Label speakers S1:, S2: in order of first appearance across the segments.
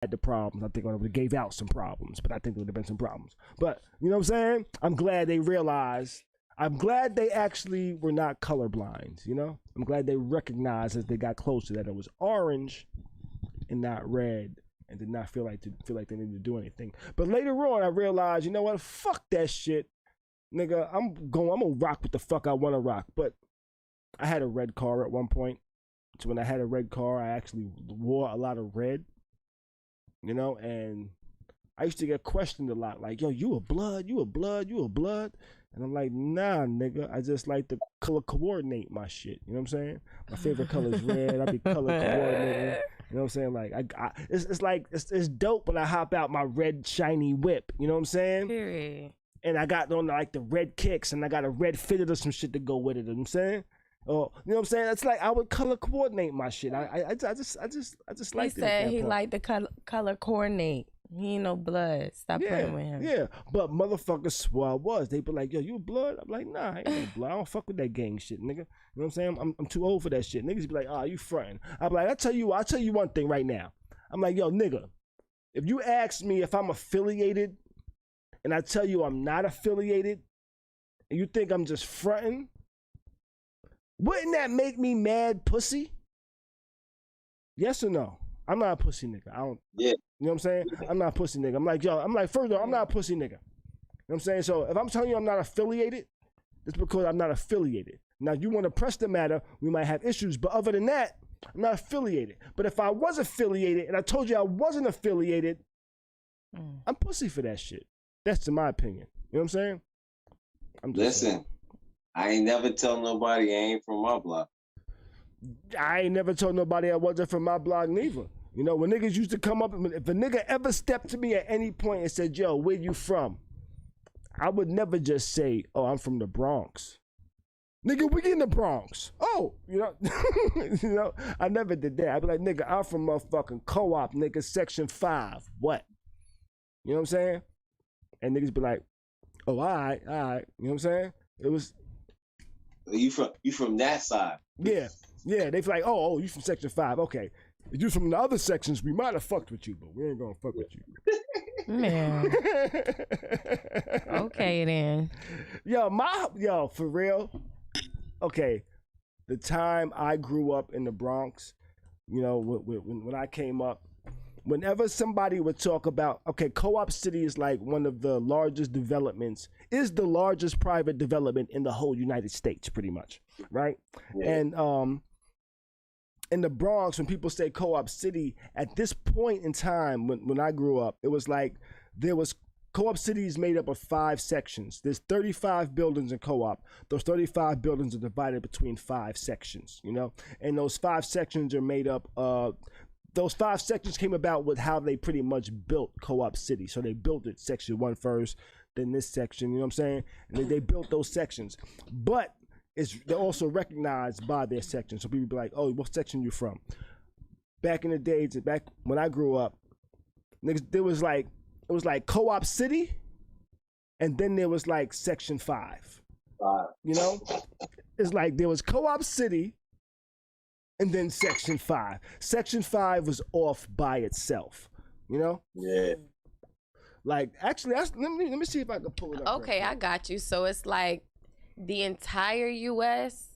S1: had the problems. I think I would have gave out some problems, but I think there would have been some problems. But you know what I'm saying? I'm glad they realized. I'm glad they actually were not colorblind. You know, I'm glad they recognized as they got closer that it was orange and not red, and did not feel like they needed to do anything. But later on, I realized, you know what? Fuck that shit, nigga. I'm gonna rock what the fuck I want to rock. But I had a red car at one point. So when I had a red car, I actually wore a lot of red, you know, and I used to get questioned a lot, like, yo, you a blood, you a blood, you a blood. And I'm like, nah, nigga, I just like to color coordinate my shit. You know what I'm saying? My favorite color is red. I be color coordinating. You know what I'm saying? Like, it's dope when I hop out my red shiny whip. You know what I'm saying?
S2: Period.
S1: And I got on like the red kicks, and I got a red fitted or some shit to go with it. You know what I'm saying? Oh, you know what I'm saying? It's like I would color coordinate my shit. I just like it.
S2: He said he liked the color coordinate. He ain't no blood. Stop playing with him.
S1: Yeah, but motherfuckers swore I was. They be like, yo, you a blood? I'm like, nah, I ain't no blood. I don't fuck with that gang shit, nigga. You know what I'm saying? I'm too old for that shit. Niggas be like, oh, you fronting. I'm like, I'll tell you one thing right now. I'm like, yo, nigga, if you ask me if I'm affiliated and I tell you I'm not affiliated and you think I'm just fronting, wouldn't that make me mad pussy? Yes or no? I'm not a pussy nigga. I don't.
S3: Yeah.
S1: You know what I'm saying? I'm not a pussy nigga. I'm like, yo, first of all, I'm not a pussy nigga. You know what I'm saying? So if I'm telling you I'm not affiliated, it's because I'm not affiliated. Now, you want to press the matter, we might have issues. But other than that, I'm not affiliated. But if I was affiliated and I told you I wasn't affiliated, I'm pussy for that shit. That's in my opinion. You know what I'm saying?
S3: Listen, I ain't never tell nobody I ain't from my block.
S1: I ain't never told nobody I wasn't from my block neither. You know, when niggas used to come up, if a nigga ever stepped to me at any point and said, yo, where you from? I would never just say, oh, I'm from the Bronx. Nigga, we in the Bronx. Oh, you know, you know, I never did that. I'd be like, nigga, I'm from motherfucking Co-op, nigga, Section 5. What? You know what I'm saying? And niggas be like, oh, all right. You know what I'm saying? It was.
S3: You from that side?
S1: Yeah. They feel like, oh, you from Section 5. Okay. If you from the other sections, we might have fucked with you, but we ain't gonna fuck with you.
S2: Man. Okay then.
S1: Yo, for real. Okay, the time I grew up in the Bronx, you know, when I came up, whenever somebody would talk about, okay, Co-op City is like one of the largest developments, is the largest private development in the whole United States, pretty much, right? Yeah. And in the Bronx, when people say Co-op City, at this point in time, when I grew up, it was like there was Co-op City is made up of 5 sections. There's 35 buildings in Co-op. Those 35 buildings are divided between 5 sections, you know? And those 5 sections are made up of, those 5 sections came about with how they pretty much built Co-op City. So they built it section 1 first, then this section, you know what I'm saying? And they built those sections. But they're also recognized by their section. So people be like, oh, what section you from? Back in the days, back when I grew up, niggas, it was like Co-op City, and then there was like Section 5. You know? It's like there was Co-op City, and then Section 5. Section 5 was off by itself, you know?
S3: Yeah.
S1: Like, actually, let me see if I can pull it up.
S2: Okay, I got you. So it's like the entire U.S.,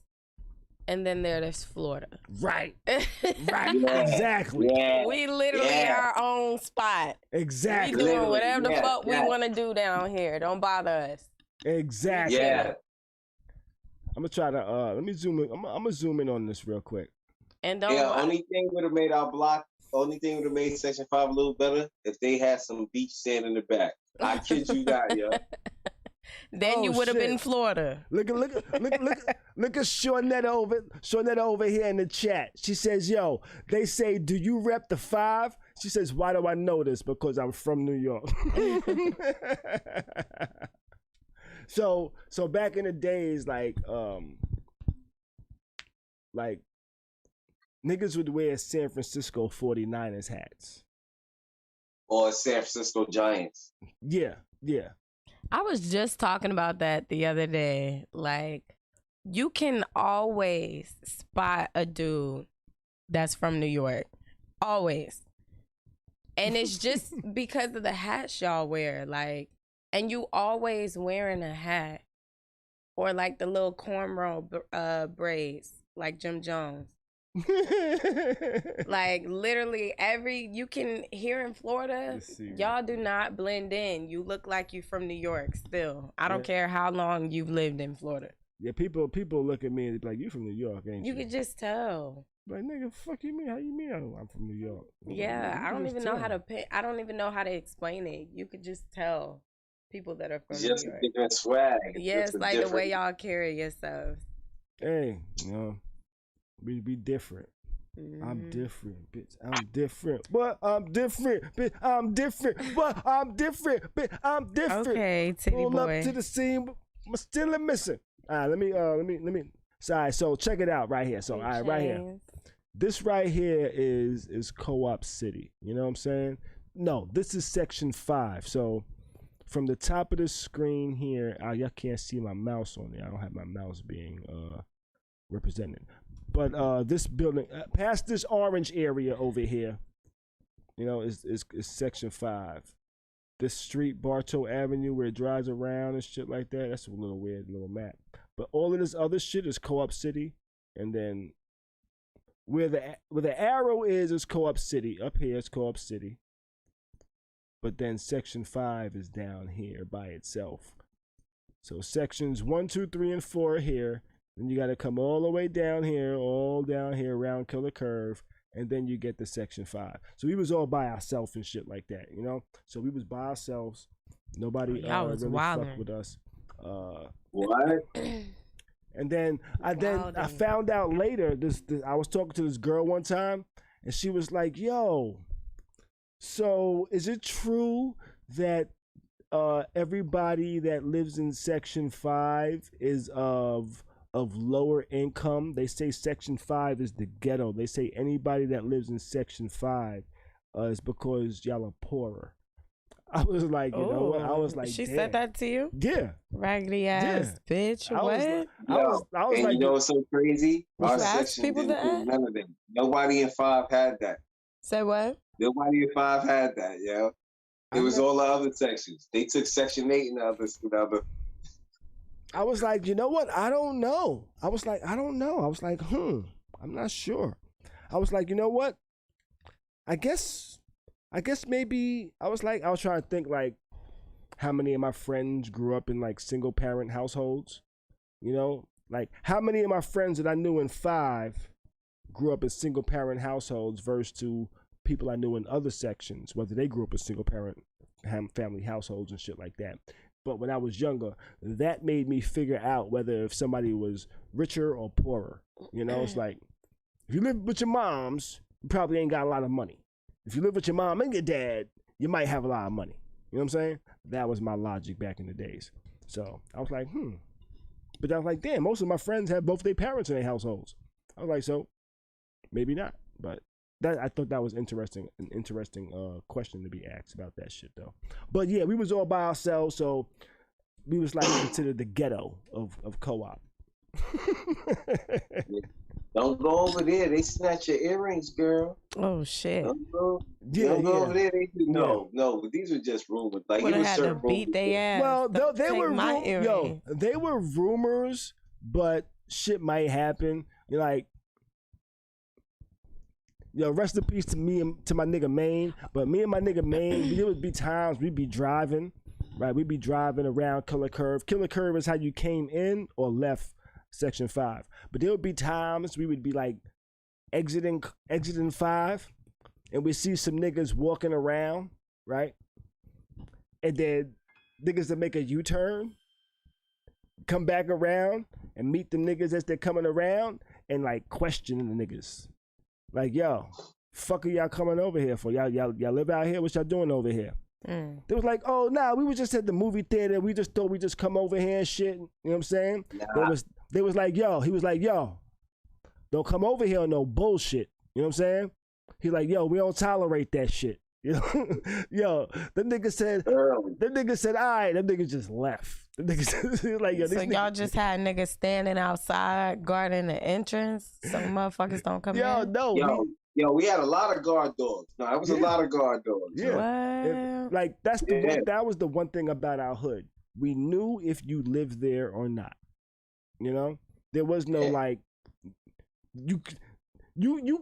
S2: and then there's Florida.
S1: Right. Right. Yeah. Exactly.
S2: Yeah. We literally our own spot.
S1: Exactly.
S2: We doing whatever the fuck we want to do down here. Don't bother us.
S1: Exactly.
S3: Yeah.
S1: I'm gonna try to let me zoom in. I'm gonna zoom in on this real quick.
S2: And don't.
S3: Yeah. Only thing would have made our block. Only thing would have made Section 5 a little better if they had some beach sand in the back. I kid you not, yo.
S2: Then you would have been in Florida.
S1: Look at Shawnetta over here in the chat. She says, yo, they say, do you rep the 5? She says, why do I know this? Because I'm from New York. So back in the days, like niggas would wear San Francisco 49ers hats.
S3: Or San Francisco Giants.
S1: Yeah.
S2: I was just talking about that the other day. Like, you can always spot a dude that's from New York. Always. And it's just because of the hats y'all wear, like, and you always wearing a hat or like the little cornrow braids, like Jim Jones. Like literally you can here in Florida, y'all do not blend in. You look like you from New York still. I don't care how long you've lived in Florida.
S1: Yeah, people look at me and be like, you from New York, ain't you?
S2: You could just tell.
S1: Like, nigga, fuck you mean? How you mean I'm from New York?
S2: Yeah, I don't even know how to I don't even know how to explain it. You could just tell people that are from New York.
S3: Just a different swag.
S2: Yeah, it's like the way y'all carry yourselves.
S1: Hey, we be different. I'm different, bitch. I'm different. But I'm different, bitch. I'm different. But I'm different, bitch. I'm different.
S2: Okay, titty
S1: Pull
S2: boy.
S1: up to the scene. I'm still missing. All right, let me. Sorry, so check it out right here. So, all right, right here. This right here is Co-op City. You know what I'm saying? No, this is Section 5. So, from the top of the screen here, y'all can't see my mouse on there. I don't have my mouse being represented. But this building, past this orange area over here, is Section 5. This street, Bartow Avenue, where it drives around and shit like that, that's a little weird little map. But all of this other shit is Co-op City. And then where the arrow is Co-op City. Up here is Co-op City. But then Section 5 is down here by itself. So sections 1, 2, 3, and 4 are here. Then you got to come all the way down here, around Killer Curve, and then you get to Section 5. So we was all by ourselves and shit like that, So we was by ourselves. Nobody really fucked with us.
S3: What?
S1: And then I found out later. This I was talking to this girl one time, and she was like, "Yo, so is it true that everybody that lives in Section 5 is of lower income? They say Section 5 is the ghetto. They say anybody that lives in Section 5 is because y'all are poorer." I was like, you know what? I was like,
S2: she
S1: damn.
S2: said that to you?
S1: Yeah.
S2: Raggedy ass bitch.
S1: I
S2: what?
S1: Was
S3: and
S1: like,
S3: you know what's so crazy? Our section
S2: people
S3: didn't do none of them. Nobody in 5 had that.
S2: Say what?
S3: Nobody in 5 had that, yo. It was all the other sections. They took Section 8 and the other.
S1: I was like, you know what? I don't know. I was like, I'm not sure. I was like, you know what? I guess maybe I was trying to think like how many of my friends grew up in like single parent households, like how many of my friends that I knew in 5 grew up in single parent households versus to people I knew in other sections, whether they grew up in single parent family households and shit like that. But when I was younger, that made me figure out whether if somebody was richer or poorer. It's like if you live with your moms, you probably ain't got a lot of money. If you live with your mom and your dad, you might have a lot of money. You know what I'm saying? That was my logic back in the days. So I was like, But I was like, damn, most of my friends have both their parents in their households. I was like, so maybe not. But I thought that was an interesting question to be asked about that shit though. But yeah, we was all by ourselves, so we was like considered the ghetto of Co-op.
S3: Don't go over there. They snatch your earrings, girl.
S2: Oh shit!
S3: Don't go over there. They do. No. But these were just rumors. Like it was
S2: had to beat their ass.
S1: Well, they were rumors, but shit might happen. You're like, rest in peace to me and to my nigga Maine. But me and my nigga Maine, there would be times we'd be driving, right? We'd be driving around Killer Curve. Killer Curve is how you came in or left Section 5. But there would be times we would be like exiting 5, and we see some niggas walking around, right? And then niggas that make a U-turn, come back around and meet the niggas as they're coming around and like questioning the niggas. Like, yo, fuck are y'all coming over here for? Y'all live out here? What y'all doing over here? They was like, oh, nah, we was just at the movie theater. We just thought we just come over here and shit. You know what I'm saying? Nah. They was like, yo, he was like, yo, don't come over here on no bullshit. You know what I'm saying? He like, yo, we don't tolerate that shit. You know? Yo, the nigga said, all right, them niggas just left. The niggas like, yo,
S2: so y'all just had niggas standing outside guarding the entrance so motherfuckers don't come in?
S1: No,
S3: Yo, we had a lot of guard dogs. No, that was a lot of guard dogs.
S1: Yeah.
S2: Wow.
S1: Like that was the one thing about our hood. We knew if you lived there or not. You know? There was no like you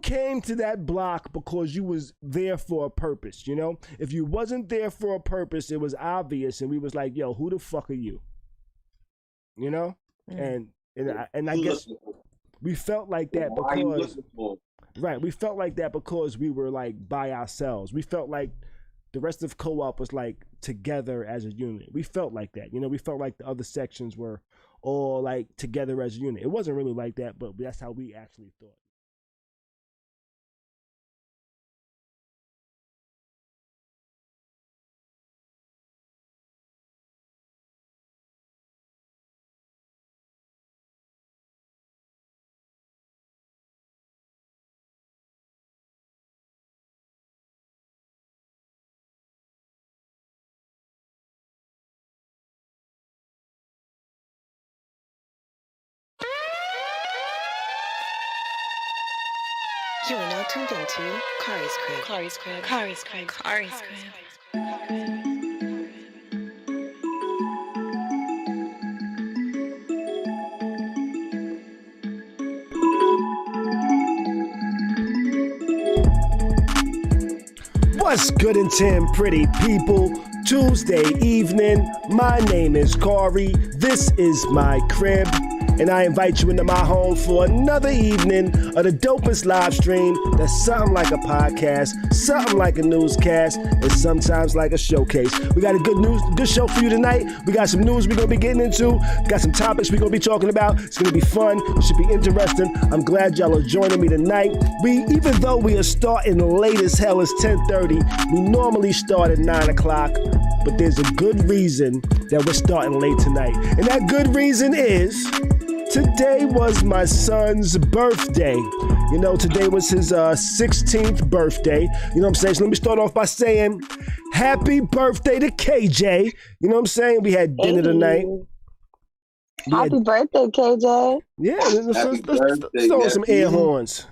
S1: came to that block because you was there for a purpose, you know? If you wasn't there for a purpose, it was obvious, and we was like, yo, who the fuck are you? You know? And I guess we felt like that because we felt like that because we were like by ourselves. We felt like the rest of co-op was like together as a unit. We felt like that. You know, we felt like the other sections were all like together as a unit. It wasn't really like that, but that's how we actually thought.
S4: You are now tuned into Khary's Crib. Khary's Crib. Khary's Crib. Khary's Crib.
S1: What's good in 10 pretty people? Tuesday evening. My name is Khary. This is my crib. And I invite you into my home for another evening of the dopest live stream that's something like a podcast, something like a newscast, and sometimes like a showcase. We got a good show for you tonight. We got some news we're going to be getting into. We got some topics we're going to be talking about. It's going to be fun. It should be interesting. I'm glad y'all are joining me tonight. Even though we are starting late as hell, it's 10:30. We normally start at 9 o'clock, but there's a good reason that we're starting late tonight. And that good reason is today was my son's birthday. You know, today was his 16th birthday. You know what I'm saying? So let me start off by saying happy birthday to KJ. You know what I'm saying? We had dinner tonight.
S5: Happy birthday, KJ.
S1: Yeah, let's throw some air horns.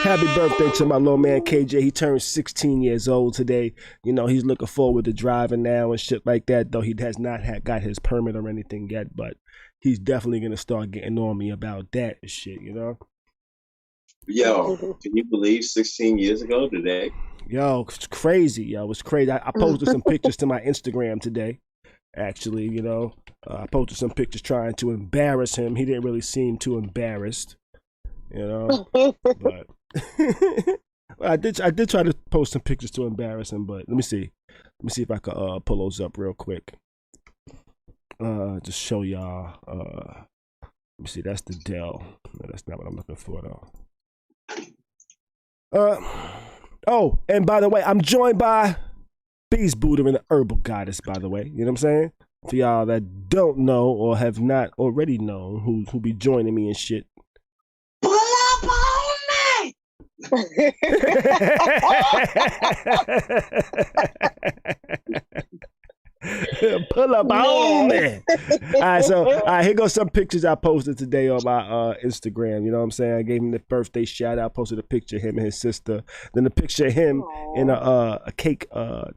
S1: Happy birthday to my little man KJ. He turned 16 years old today. You know, he's looking forward to driving now and shit like that, though he has not got his permit or anything yet, but he's definitely going to start getting on me about that and shit, you know?
S3: Yo, can you believe 16 years ago today?
S1: Yo, it's crazy, yo. It's crazy. I posted some pictures to my Instagram today, actually, you know. I posted some pictures trying to embarrass him. He didn't really seem too embarrassed, you know? But I did try to post some pictures to embarrass him, but let me see if I can pull those up real quick. Just show y'all. Let me see. That's the Dell. No, that's not what I'm looking for though. Oh, and by the way, I'm joined by Beast Buddha and the Herbal Goddess. By the way, you know what I'm saying? For y'all that don't know or have not already known, who be joining me and shit.
S3: Pull up on me!
S1: Pull up on me. All right, here goes some pictures I posted today on my Instagram. You know what I'm saying? I gave him the birthday shout out, posted a picture of him and his sister, then a picture of him in a cake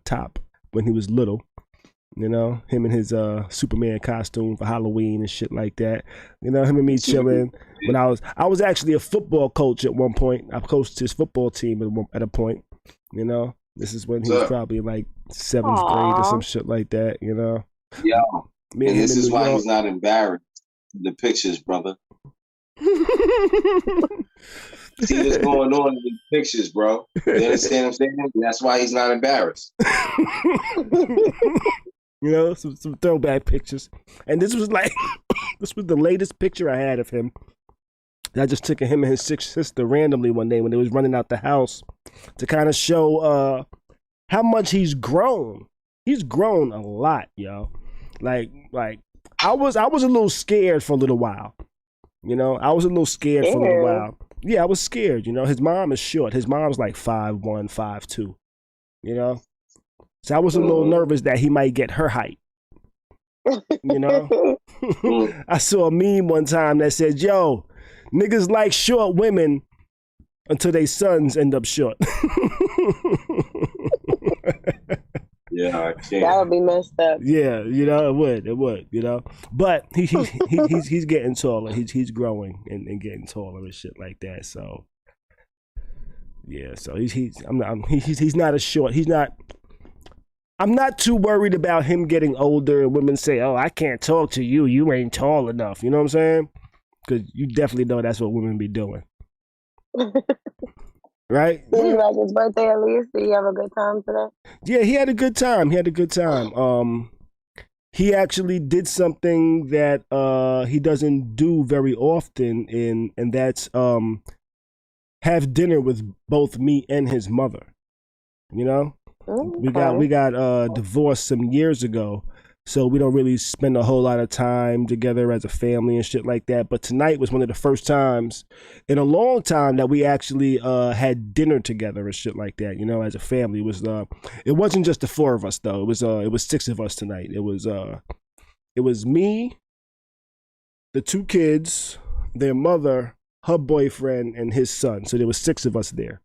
S1: top when he was little. You know, him in his Superman costume for Halloween and shit like that. You know, him and me chilling. When I was actually a football coach at one point. I coached his football team at a point. You know, this is when he was probably like 7th grade or some shit like that. You know.
S3: Yeah. And this is why he's not embarrassed in the pictures, brother. See what's going on in the pictures, bro. You understand what I'm saying? That's why he's not embarrassed.
S1: You know, some throwback pictures. And this was like, this was the latest picture I had of him. I just took him and his sister randomly one day when they was running out the house to kind of show how much he's grown. He's grown a lot, yo. Like I was a little scared for a little while. You know, I was a little scared for a little while. Yeah, I was scared, you know. His mom is short. His mom's like 5'1", 5'2", you know. So I was a little nervous that he might get her height. You know? I saw a meme one time that said, yo, niggas like short women, until their sons end up short.
S3: Yeah, I can't.
S5: That would be messed up.
S1: Yeah, it would, But he's getting taller. He's growing and getting taller and shit like that. So yeah, so he's not a short. I'm not too worried about him getting older and women say, "Oh, I can't talk to you. You ain't tall enough." You know what I'm saying? Because you definitely know that's what women be doing. Right?
S5: Did you like his birthday at least? Did you have a good time today?
S1: Yeah, he had a good time. He actually did something that he doesn't do very often, and that's have dinner with both me and his mother.
S5: Okay.
S1: We got divorced some years ago, so we don't really spend a whole lot of time together as a family and shit like that. But tonight was one of the first times in a long time that we actually had dinner together and shit like that. As a family, it wasn't just the four of us though. It was six of us tonight. It was me, the two kids, their mother, her boyfriend, and his son. So there was six of us there.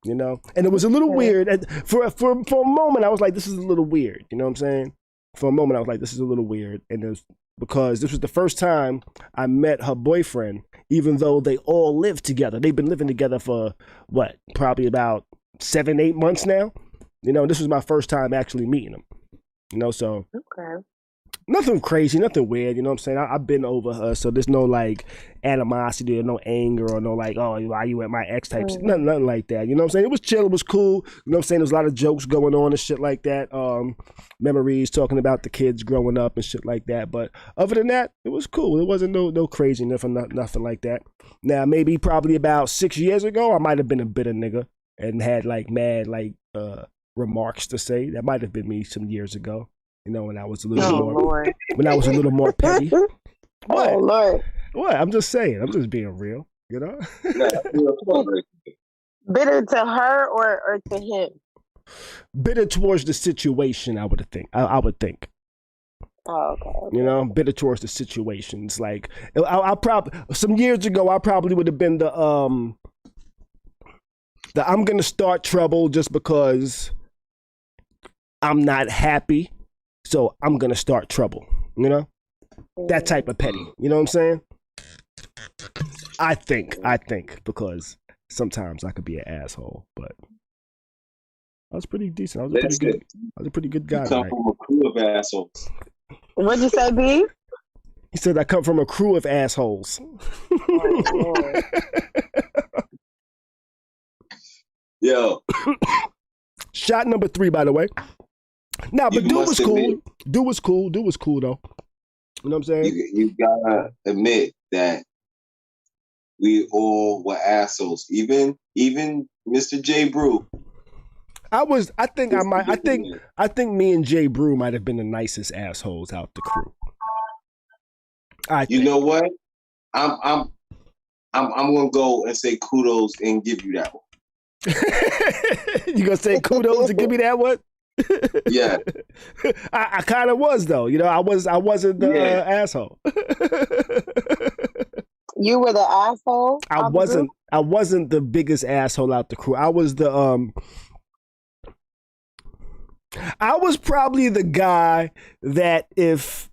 S1: And it was a little weird. And for a moment, I was like, this is a little weird. You know what I'm saying? For a moment, I was like, this is a little weird. And it was because this was the first time I met her boyfriend, even though they all lived together. They've been living together for, probably about 7-8 months now. This was my first time actually meeting him. So.
S5: Okay.
S1: Nothing crazy, nothing weird, you know what I'm saying? I've been over her, so there's no, animosity or no anger or no, oh, why you at my ex type shit. Nothing like that, you know what I'm saying? It was chill, it was cool, you know what I'm saying? There's a lot of jokes going on and shit like that, memories, talking about the kids growing up and shit like that, but other than that, it was cool. It wasn't no craziness or nothing like that. Now, maybe probably about 6 years ago, I might have been a bitter nigga and had, mad, remarks to say. That might have been me some years ago. When I was a little more petty. What?
S5: Oh Lord.
S1: What? I'm just saying. I'm just being real.
S5: Bitter to her or to him?
S1: Bitter towards the situation. I would think. I would think.
S5: Oh, okay.
S1: Bitter towards the situation. It's like I probably some years ago I probably would have been the I'm gonna start trouble just because I'm not happy. So I'm going to start trouble, That type of petty, you know what I'm saying? I think, because sometimes I could be an asshole, but I was pretty decent. I was a pretty good guy.
S3: You come from a crew of assholes.
S5: What'd you say, B?
S1: He said I come from a crew of assholes.
S5: Oh,
S3: Yo.
S1: Shot number 3, by the way. Nah, but dude was cool. Dude was cool though. You know what I'm saying?
S3: You gotta admit that we all were assholes. Even Mr. J. Brew.
S1: I think me and Jay Brew might have been the nicest assholes out the crew.
S3: You know what? I'm gonna go and say kudos and give you that one.
S1: You gonna say kudos and give me that one?
S3: Yeah.
S1: I kind of was though. I wasn't the asshole.
S5: You were the asshole?
S1: I wasn't the biggest asshole out the crew. I was I was probably the guy that if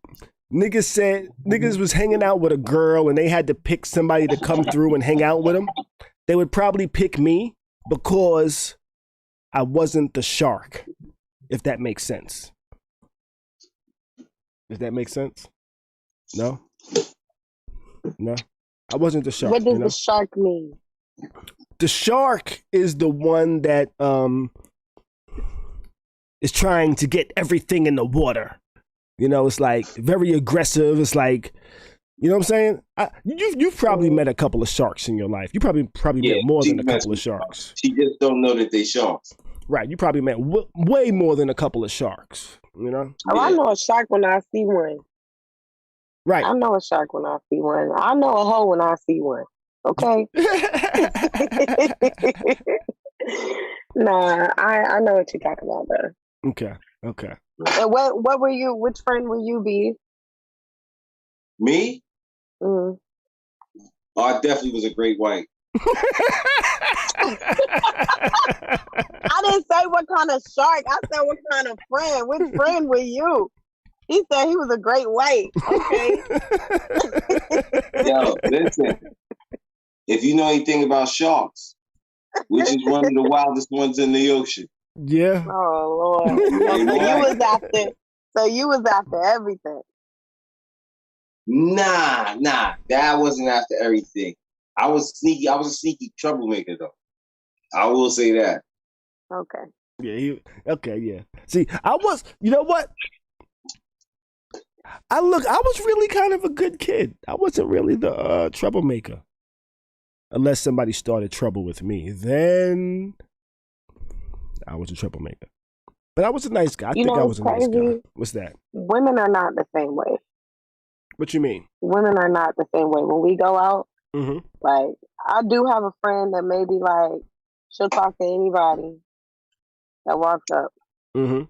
S1: niggas was hanging out with a girl and they had to pick somebody to come through and hang out with them, they would probably pick me because I wasn't the shark, if that makes sense. Does that make sense? No? I wasn't the shark.
S5: What does the shark mean?
S1: The shark is the one that is trying to get everything in the water. It's very aggressive. It's you know what I'm saying? You've probably met a couple of sharks in your life. You probably met more than a couple of sharks.
S3: She just don't know that they sharks.
S1: Right. You probably met way more than a couple of sharks.
S5: Oh, I know a shark when I see one.
S1: Right.
S5: I know a shark when I see one. I know a hoe when I see one. Okay. Nah, I know what you're talking about, though.
S1: Okay.
S5: And what were you? Which friend were you, B?
S3: Me? Mm. Oh, I definitely was a great white.
S5: I didn't say what kind of shark. I said what kind of friend. Which friend were you? He said he was a great white. Okay.
S3: Yo, listen. If you know anything about sharks, which is one of the wildest ones in the ocean.
S1: Yeah.
S5: Oh Lord. So you was after everything.
S3: Nah. That wasn't after everything. I was sneaky. I was a sneaky troublemaker, though. I will say that.
S5: Okay.
S1: Yeah. Yeah. See, I was. You know what? I was really kind of a good kid. I wasn't really the troublemaker. Unless somebody started trouble with me, then I was a troublemaker. But I was a nice guy. I think I was a nice guy. What's that?
S5: Women are not the same way.
S1: What you mean?
S5: Women are not the same way. When we go out,
S1: Mm-hmm.
S5: like, I do have a friend that maybe, like, she'll talk to anybody that walks up.
S1: Mm-hmm.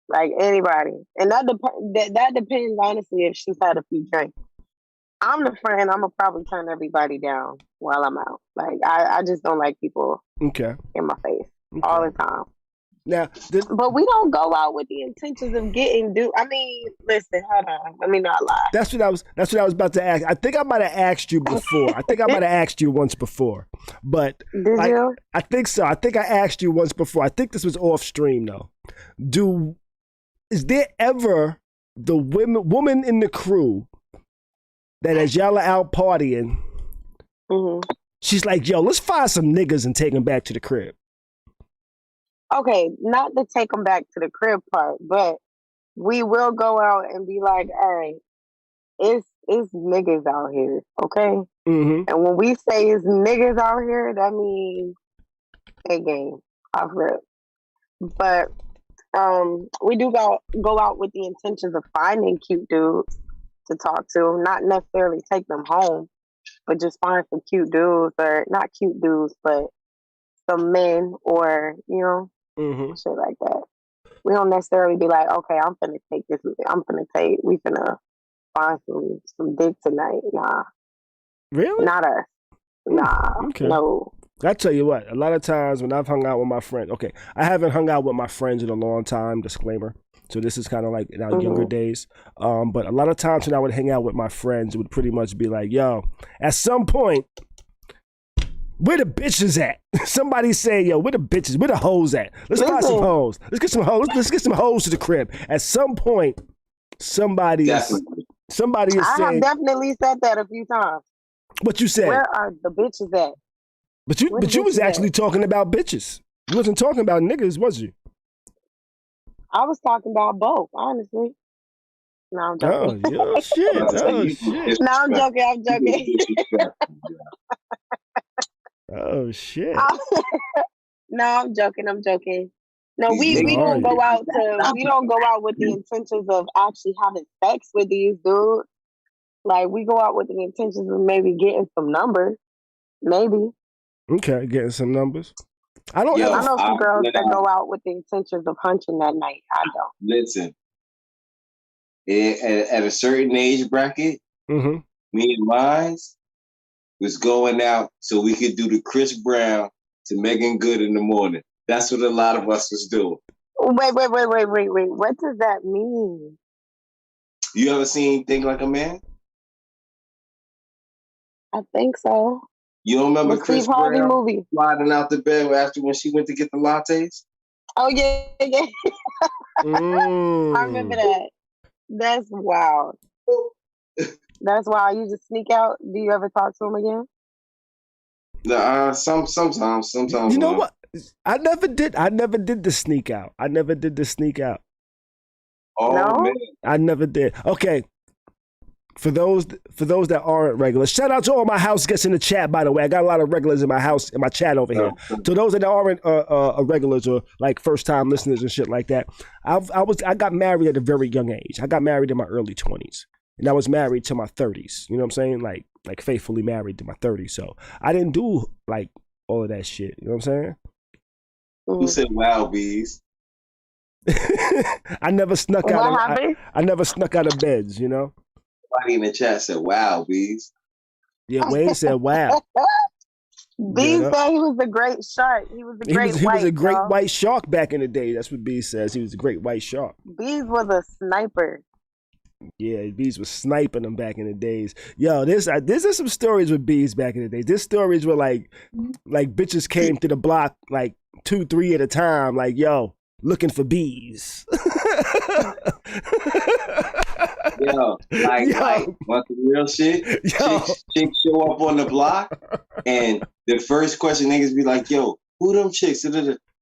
S5: Like, anybody. And that depends, honestly, if she's had a few drinks. I'm the friend, I'm going to probably turn everybody down while I'm out. Like, I just don't like people in my face all the time.
S1: Now,
S5: but we don't go out with the intentions of getting I mean, listen, hold on. Let me not lie.
S1: That's what I was about to ask. I think I might have asked you before. I think I might have asked you once before. But
S5: did you?
S1: I think so. I think I asked you once before. I think this was off stream though. Is there ever the woman in the crew that as y'all are out partying, she's like, yo, let's find some niggas and take them back to the crib?
S5: Okay, not to take them back to the crib part, but we will go out and be like, all right, it's niggas out here, okay?
S1: Mm-hmm.
S5: And when we say it's niggas out here, that means a game off rip. But we do go out with the intentions of finding cute dudes to talk to, not necessarily take them home, but just find some cute dudes, or not cute dudes, but some men, or, you know, shit like that. We don't necessarily be like, okay, we finna find some dick tonight. Nah.
S1: Really?
S5: Not us. Nah.
S1: Okay.
S5: No.
S1: I tell you what, a lot of times when I've hung out with my friends, I haven't hung out with my friends in a long time, disclaimer. So this is kind of like in our younger days. But a lot of times when I would hang out with my friends, it would pretty much be like, yo, at some point, where the bitches at? Somebody say, yo, where the bitches? Where the hoes at? Let's find some hoes. Let's get some hoes. Let's get some hoes to the crib. At some point, somebody is saying. I
S5: have definitely said that a few times.
S1: What you said?
S5: Where are the bitches at?
S1: But you was actually talking about bitches. You wasn't talking about niggas, was you?
S5: I was talking about both, honestly. No, I'm joking.
S1: Oh, shit. Oh, shit.
S5: No, I'm joking.
S1: Oh shit!
S5: No, I'm joking. No, we don't go out with the intentions of actually having sex with these dudes. Like, we go out with the intentions of maybe getting some numbers, maybe.
S1: Okay, getting some numbers. I know
S5: some girls that go out with the intentions of hunching that night. I don't.
S3: Listen, at a certain age bracket, me and mine was going out so we could do the Chris Brown to Megan Good in the morning. That's what a lot of us was doing.
S5: Wait. What does that mean?
S3: You ever seen Think Like a Man?
S5: I think so.
S3: You don't remember Chris
S5: Steve Harvey
S3: Brown
S5: movie
S3: sliding out the bed after when she went to get the lattes?
S5: Oh, yeah. I remember that. That's wild. That's why you just sneak out. Do you ever talk to him again?
S3: Sometimes.
S1: You know what? I never did the sneak out.
S3: Oh,
S5: no?
S3: Man.
S1: I never did. Okay. For those that aren't regulars, shout out to all my house guests in the chat. By the way, I got a lot of regulars in my chat over here. To those that aren't regulars or like first time listeners and shit like that, I got married at a very young age. I got married in my early 20s. And I was married to my 30s. You know what I'm saying? Like faithfully married to my 30s. So I didn't do like all of that shit. You know what I'm saying?
S3: Who said wow, bees?
S1: I never snuck out. I never snuck out of beds. You know.
S3: Somebody in the chat said wow, bees.
S1: Yeah, Wayne said wow.
S5: B said he was a great shark. He was a great
S1: He was a great white shark back in the day. That's what B says. He was a great white shark.
S5: Bees was a sniper.
S1: Yeah, Bees was sniping them back in the days. Yo, this is some stories with Bees back in the days. These stories were like bitches came to the block like 2-3 at a time. Like, yo, looking for Bees.
S3: Like want the real shit? Chicks show up on the block, and the first question niggas be like, yo, who them chicks?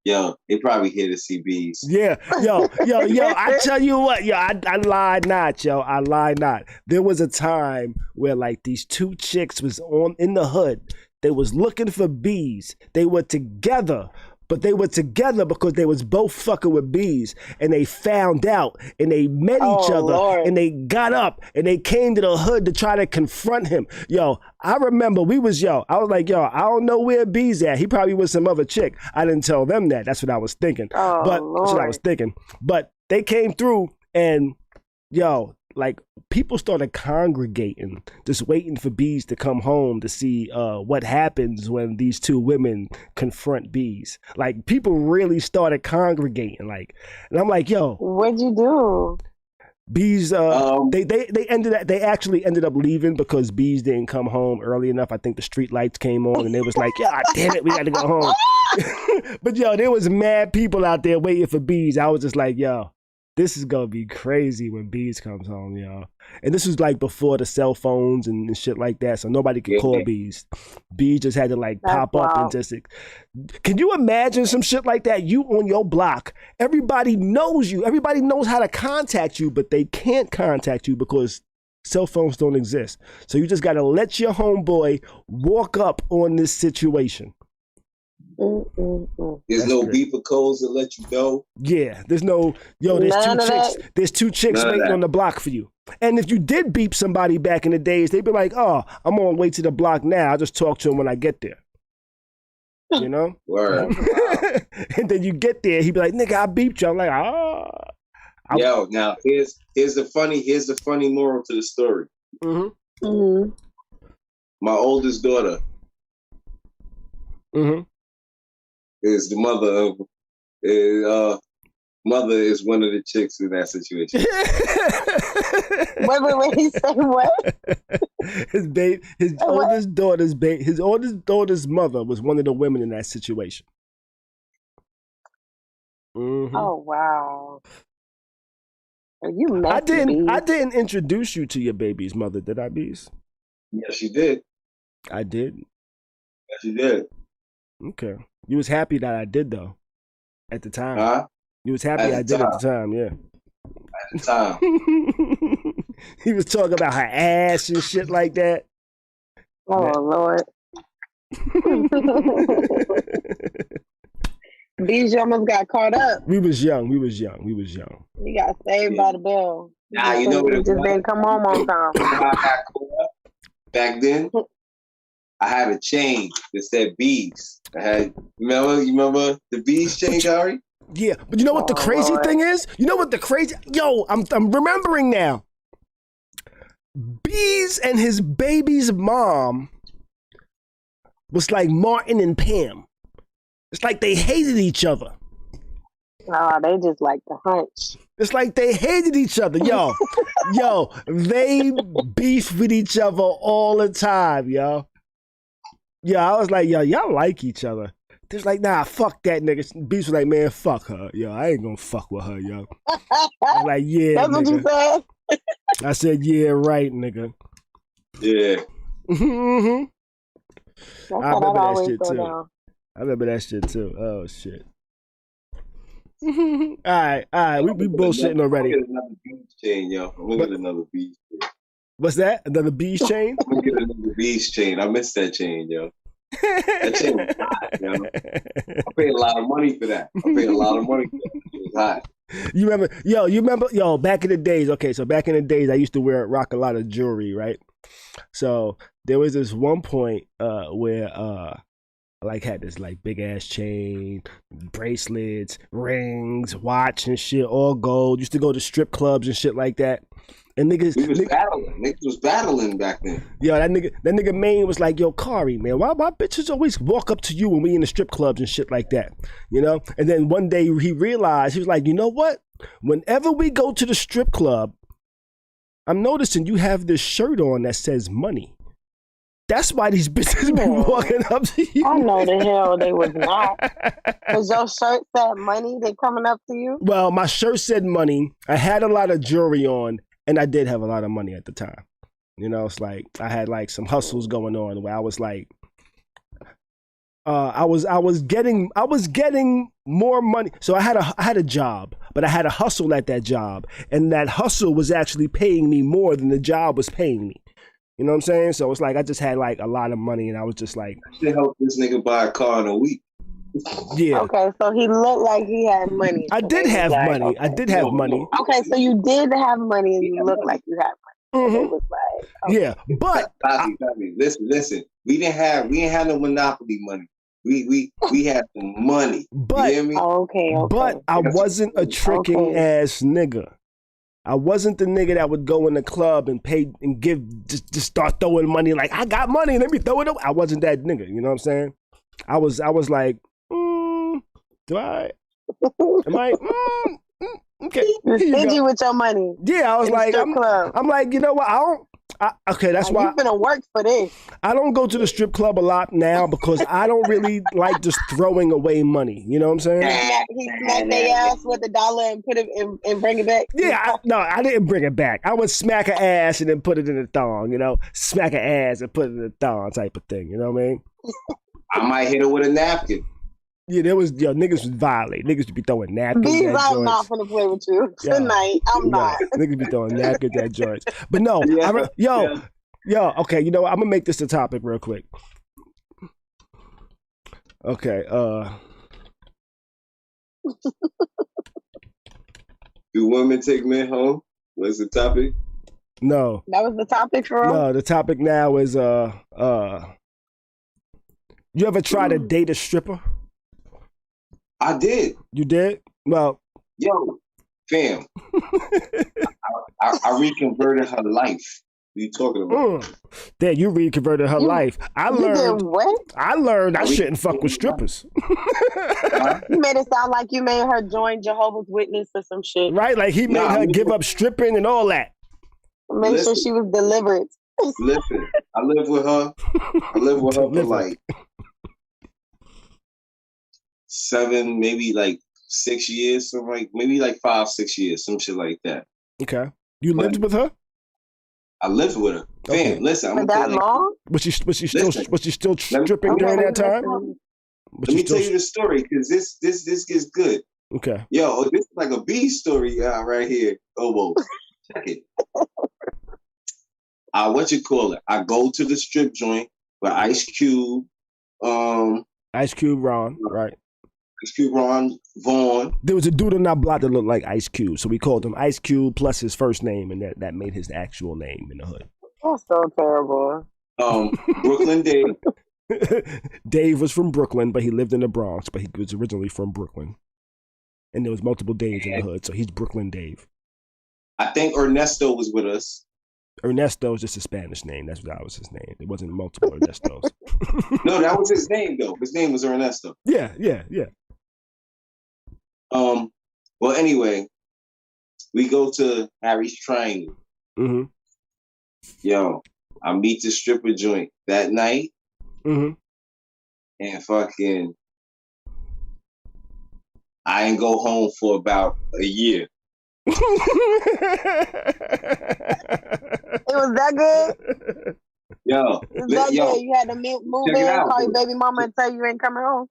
S3: Yo, they probably here to see Bees.
S1: Yeah, yo, I tell you what, yo, I lied not, yo, I lied not. There was a time where like these two chicks was in the hood. They was looking for Bees. They were together. But they were together because they was both fucking with Bees, and they found out, and they met each other,
S5: Lord.
S1: and they got up, and they came to the hood to try to confront him. Yo, I remember I was like, yo, I don't know where Bees at. He probably was some other chick. I didn't tell them that. That's what I was thinking. That's what I was thinking. But they came through, and yo, like people started congregating, just waiting for Bees to come home to see what happens when these two women confront Bees. Like people really started congregating, like, and I'm like, yo,
S5: what'd you do?
S1: Bees, they actually ended up leaving because Bees didn't come home early enough. I think the street lights came on, and they was like, yeah, damn it, we got to go home. But yo, there was mad people out there waiting for Bees. I was just like, yo, this is gonna be crazy when Bees comes home, yo. And this was like before the cell phones and shit like that, so nobody could call Bees. Bees just had to like pop up and just. Can you imagine some shit like that? You on your block, everybody knows you, everybody knows how to contact you, but they can't contact you because cell phones don't exist. So you just gotta let your homeboy walk up on this situation.
S3: There's no beeper codes that let you know.
S1: Yeah, there's there's two chicks waiting on the block for you. And if you did beep somebody back in the days, they'd be like, oh, I'm on the way to the block now. I'll just talk to him when I get there. You know?
S3: Word.
S1: And then you get there, he'd be like, nigga, I beeped you. I'm like,
S3: Yo, now here's the funny moral to the story.
S1: Mm-hmm. Mm-hmm.
S3: My oldest daughter.
S1: Mm-hmm.
S3: Is the mother is one of the chicks in that situation.
S5: Wait, he said what?
S1: His oldest daughter's mother was one of the women in that situation. Mm-hmm.
S5: Oh wow. Are you
S1: I didn't introduce you to your baby's mother, did I, Bees?
S3: Yes, you did.
S1: I did.
S3: Yes, you did.
S1: Okay. You was happy that I did, though, at the time.
S3: Huh?
S1: You was happy I did at the time, yeah.
S3: At the time.
S1: He was talking about her ass and shit like that.
S5: Oh, Lord. These almost got caught up.
S1: We was young.
S5: We got saved by the bell.
S3: Nah, you know what it was?
S5: Just didn't come home on time.
S3: I got caught up back then. I had a chain that said Bees. You remember the Bees chain, Khary?
S1: Yeah, but you know what the crazy thing is? I'm remembering now. Bees and his baby's mom was like Martin and Pam. It's like they hated each other.
S5: Oh, they just like the hunch.
S1: It's like they hated each other. Yo, they beef with each other all the time, yo. Yeah, I was like, yo, y'all like each other. They was like, nah, fuck that nigga. Beast was like, man, fuck her. Yo, I ain't gonna fuck with her, yo. I was like, yeah,
S5: that's
S1: nigga.
S5: What you said?
S1: I said, yeah, right, nigga.
S3: Yeah.
S1: Mm-hmm. I remember that shit too. I remember that shit too. Oh, shit. All right. We bullshitting already.
S3: I'm gonna get another Bees chain, yo. I'm gonna get another Bees chain.
S1: What's that? Another Bees chain?
S3: I'm gonna get another Bees chain. I missed that chain, yo. That chain was hot, yo. I paid a lot of money for that. It was hot.
S1: You remember, back in the days, back in the days, I used to rock a lot of jewelry, right? So there was this one point where I had this like big ass chain, bracelets, rings, watch and shit, all gold. Used to go to strip clubs and shit like that. And niggas,
S3: we was battling. Niggas was battling back then.
S1: Yo, that nigga Maine was like, yo, Khary, man, why bitches always walk up to you when we in the strip clubs and shit like that, you know? And then one day he realized, he was like, you know what? Whenever we go to the strip club, I'm noticing you have this shirt on that says money. That's why these bitches been walking up to you.
S5: I know the hell they was not. Cause your shirt said money, they coming up to you?
S1: Well, my shirt said money. I had a lot of jewelry on, and I did have a lot of money at the time. You know, it's like I had like some hustles going on where I was like, I was getting more money. So I had a job, but I had a hustle at that job, and that hustle was actually paying me more than the job was paying me. You know what I'm saying? So it's like I just had like a lot of money, and I was just like,
S3: I should help this nigga buy a car in a week.
S1: Yeah.
S5: Okay, so he looked like he had money.
S1: I did have money. Okay. I did have money.
S5: Okay, so you did have money, and you looked like you had money.
S1: Mm-hmm.
S5: It was like, okay.
S1: Yeah, but
S3: Bobby, listen. We didn't have no monopoly money. We had some money.
S1: But
S3: you hear me?
S5: Okay.
S1: But I wasn't a tricking ass nigga. I wasn't the nigga that would go in the club and pay and give just start throwing money like I got money, let me throw it away. I wasn't that nigga. You know what I'm saying? I was like, do I? Am I? Okay.
S5: You're stingy with your money.
S1: Yeah, I was like, I'm like, you know what? Okay, that's why.
S5: You're gonna work for this.
S1: I don't go to the strip club a lot now because I don't really like just throwing away money. You know what I'm saying?
S5: He smacked their ass with $1 and put it and bring it back.
S1: Yeah, I didn't bring it back. I would smack an ass and then put it in a thong. You know, smack an ass and put it in a thong type of thing. You know what I mean?
S3: I might hit her with a napkin.
S1: Yeah, niggas was violent. Niggas would be throwing napkins
S5: These
S1: at
S5: I'm
S1: joints.
S5: not gonna play with you tonight. I'm not.
S1: Niggas be throwing napkins at joints. But no, okay, you know what? I'm gonna make this a topic real quick. Okay,
S3: Do women take men home? What's the topic?
S1: No.
S5: That was the topic for
S1: No, the topic now is you ever try to date a stripper?
S3: I did.
S1: You did? Well,
S3: yo, fam. I reconverted her life. What are you talking about?
S1: Damn, you reconverted her life. I learned
S5: what?
S1: I learned I shouldn't fuck with strippers.
S5: You made it sound like you made her join Jehovah's Witness or some shit.
S1: Right? Like he made her give up stripping and all that.
S5: Make sure she was delivered.
S3: Listen, I lived with her. I lived with her for like 7, maybe like 6 years, so like maybe like 5, 6 years, some shit like that.
S1: Okay, you lived with her?
S3: I lived with her.
S1: Okay.
S3: Fam, listen,
S5: for that long?
S1: Was she still stripping during that time?
S3: Let me tell you the story because this gets good.
S1: Okay.
S3: Yo, this is like a B story right here. Almost. Check it. What you call it? I go to the strip joint with Ice Cube.
S1: Ice Cube Ron, right?
S3: Ice Cube Ron Vaughn.
S1: There was a dude on our block that looked like Ice Cube, so we called him Ice Cube plus his first name, and that made his actual name in the hood.
S5: That's so terrible.
S3: Brooklyn Dave.
S1: Dave was from Brooklyn, but he lived in the Bronx, but he was originally from Brooklyn. And there was multiple Daves in the hood, so he's Brooklyn Dave.
S3: I think Ernesto was with us.
S1: Ernesto is just a Spanish name. That's what was his name. It wasn't multiple Ernestos.
S3: No, that was his name, though. His name was Ernesto.
S1: Yeah.
S3: Well, anyway, we go to Harry's Triangle.
S1: Mm-hmm.
S3: Yo, I meet the stripper joint that night.
S1: Mm-hmm.
S3: And fucking, I ain't go home for about a year.
S5: It was that good?
S3: Yo,
S5: good? You had to move in, call your baby mama and tell you ain't coming home?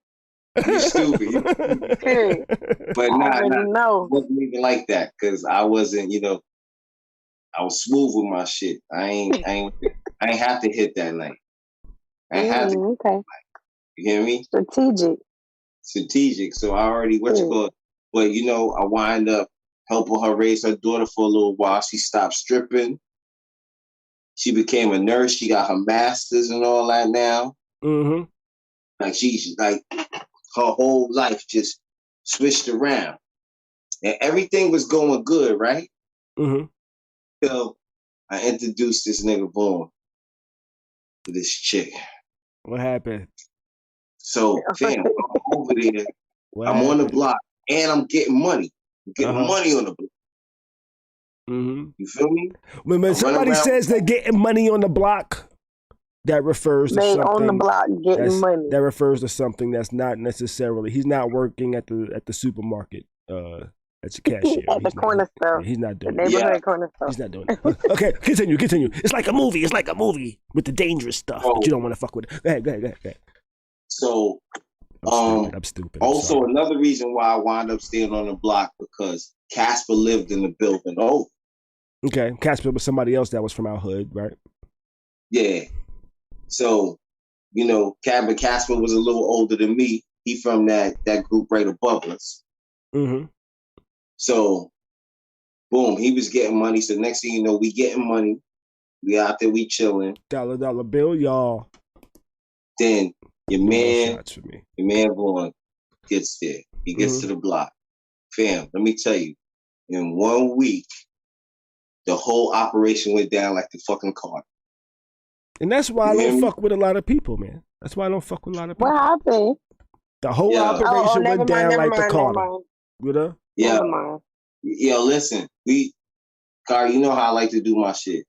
S3: You stupid. But nah, wasn't even like that because I wasn't, I was smooth with my shit. I ain't have to hit that night. I ain't have to.
S5: Okay.
S3: You hear me? Strategic. So I already But I wind up helping her raise her daughter for a little while. She stopped stripping. She became a nurse. She got her master's and all that now.
S1: Mm-hmm.
S3: Like she's like her whole life just switched around, and everything was going good, right?
S1: Mm-hmm.
S3: So I introduced this nigga Vaughn to this chick.
S1: What happened?
S3: So, fam, I'm over there. I'm on the block, and I'm getting money. I'm getting money on the block.
S1: Mm-hmm.
S3: You feel me?
S1: When somebody says they're getting money on the block, that refers to something. They on
S5: the block getting money.
S1: That refers to something that's not necessarily. He's not working at the supermarket. As a cashier.
S5: At the corner store.
S1: He's not doing
S5: it. Neighborhood corner store.
S1: He's not doing it. Okay, continue. It's like a movie. It's like a movie with the dangerous stuff that you don't want to fuck with. Go ahead.
S3: So,
S1: I'm stupid.
S3: Also, another reason why I wound up staying on the block because Casper lived in the building over.
S1: Okay, Casper was somebody else that was from our hood, right?
S3: Yeah. So, Casper was a little older than me. He from that group right above us.
S1: Mm-hmm.
S3: So, boom, he was getting money. So next thing you know, we getting money. We out there, we chilling.
S1: Dollar bill, y'all.
S3: Then your man Vaughn gets there. He gets to the block. Fam, let me tell you, in 1 week, the whole operation went down like the fucking car.
S1: And that's why I don't fuck with a lot of people, man. That's why I don't fuck with a lot of people.
S5: What happened?
S1: The whole operation went down like the car. You know?
S3: Yeah. Yo, listen, Khary, you know how I like to do my shit.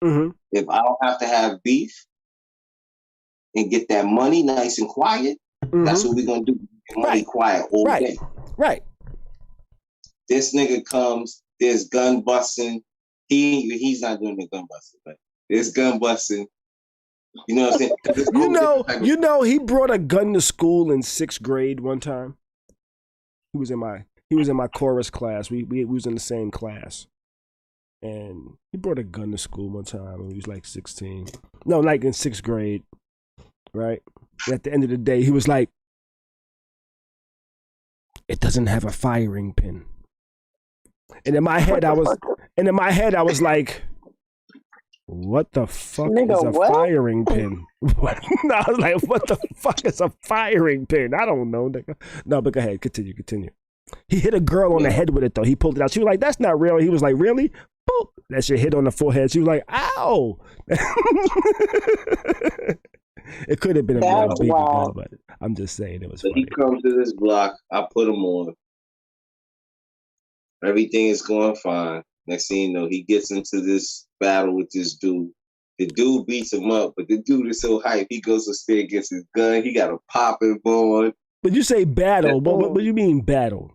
S1: Mm-hmm.
S3: If I don't have to have beef and get that money nice and quiet, that's what we're gonna do. Get money quiet all day.
S1: Right.
S3: This nigga comes, there's gun busting. He's not doing the gun busting, but there's gun busting. You know what I'm saying?
S1: He brought a gun to school in 6th grade one time. He was in my chorus class. We was in the same class. And he brought a gun to school one time when he was like 16. No, like in 6th grade. Right? And at the end of the day, he was like, it doesn't have a firing pin. And in my head, I was like, what the fuck is a firing pin? No, I was like, what the fuck is a firing pin? I don't know, nigga. No, but go ahead, continue. He hit a girl on the head with it, though. He pulled it out. She was like, that's not real. He was like, really? Boop. That shit hit on the forehead. She was like, ow. It could have been a real BB gun, but I'm just saying it was funny.
S3: He comes to this block. I put him on. Everything is going fine. Next thing you know, he gets into this battle with this dude. The dude beats him up, but the dude is so hype. He goes upstairs, gets his gun. He got a popping on.
S1: But you say battle. What do you mean battle?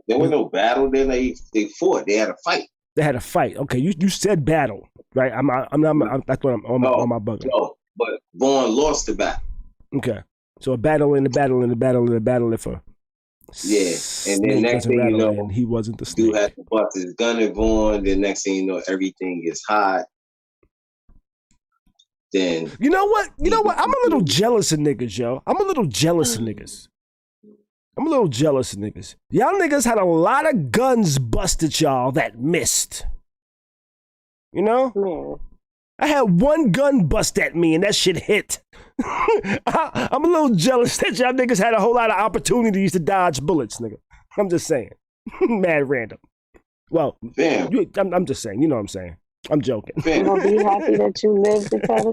S3: There was no battle. Then they fought. They had a fight.
S1: They had a fight. Okay, you said battle, right? I'm not. That's what I'm on my bugger.
S3: No, but Vaughn lost the battle.
S1: Okay, so a battle in the battle in the battle in the battle for.
S3: Yeah, and then next thing you know,
S1: he wasn't the snake.
S3: Dude had to bust his gun at Vaughn. Then next thing you know, everything is hot. Then
S1: you know what? I'm a little jealous of niggas, yo. I'm a little jealous of niggas. Y'all niggas had a lot of guns busted y'all that missed. You know?
S5: Yeah.
S1: I had one gun bust at me and that shit hit. I'm a little jealous that y'all niggas had a whole lot of opportunities to dodge bullets, nigga. I'm just saying. Mad random. Well, I'm just saying. You know what I'm saying. I'm joking.
S5: I'm gonna be happy that you lived to tell the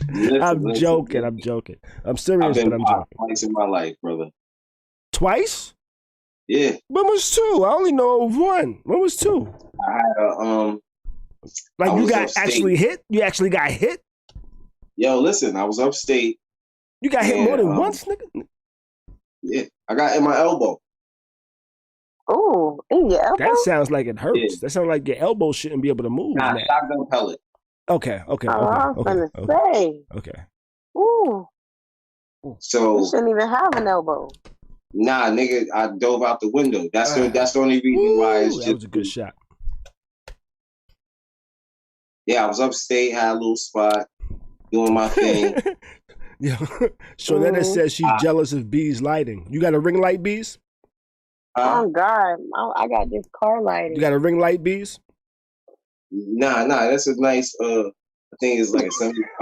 S5: story.
S1: I'm joking. I'm serious, but I'm joking.
S3: Twice in my life, brother.
S1: Twice?
S3: Yeah.
S1: When was 2? I only know of 1. When was 2?
S3: I had
S1: like you got actually hit? You actually got hit?
S3: Yo, listen, I was upstate.
S1: You got hit more than once, nigga?
S3: Yeah, I got in my elbow.
S5: Oh, in your elbow?
S1: That sounds like it hurts.
S3: Yeah.
S1: That sounds like your elbow shouldn't be able to move.
S3: Nah, shotgun pellet.
S1: Okay.
S5: I was gonna say.
S1: Okay.
S5: Ooh.
S3: So
S5: you shouldn't even have an elbow.
S3: Nah, nigga, I dove out the window. That's the only reason why it's just.
S1: That was a good shot.
S3: Yeah, I was upstate, had a little spot, doing my thing.
S1: Yeah. So then it says she's jealous of B's lighting. You got a ring light, B's?
S5: Oh God, I got this car lighting.
S1: You got a ring light, B's?
S3: Nah, that's a nice. I think it's like a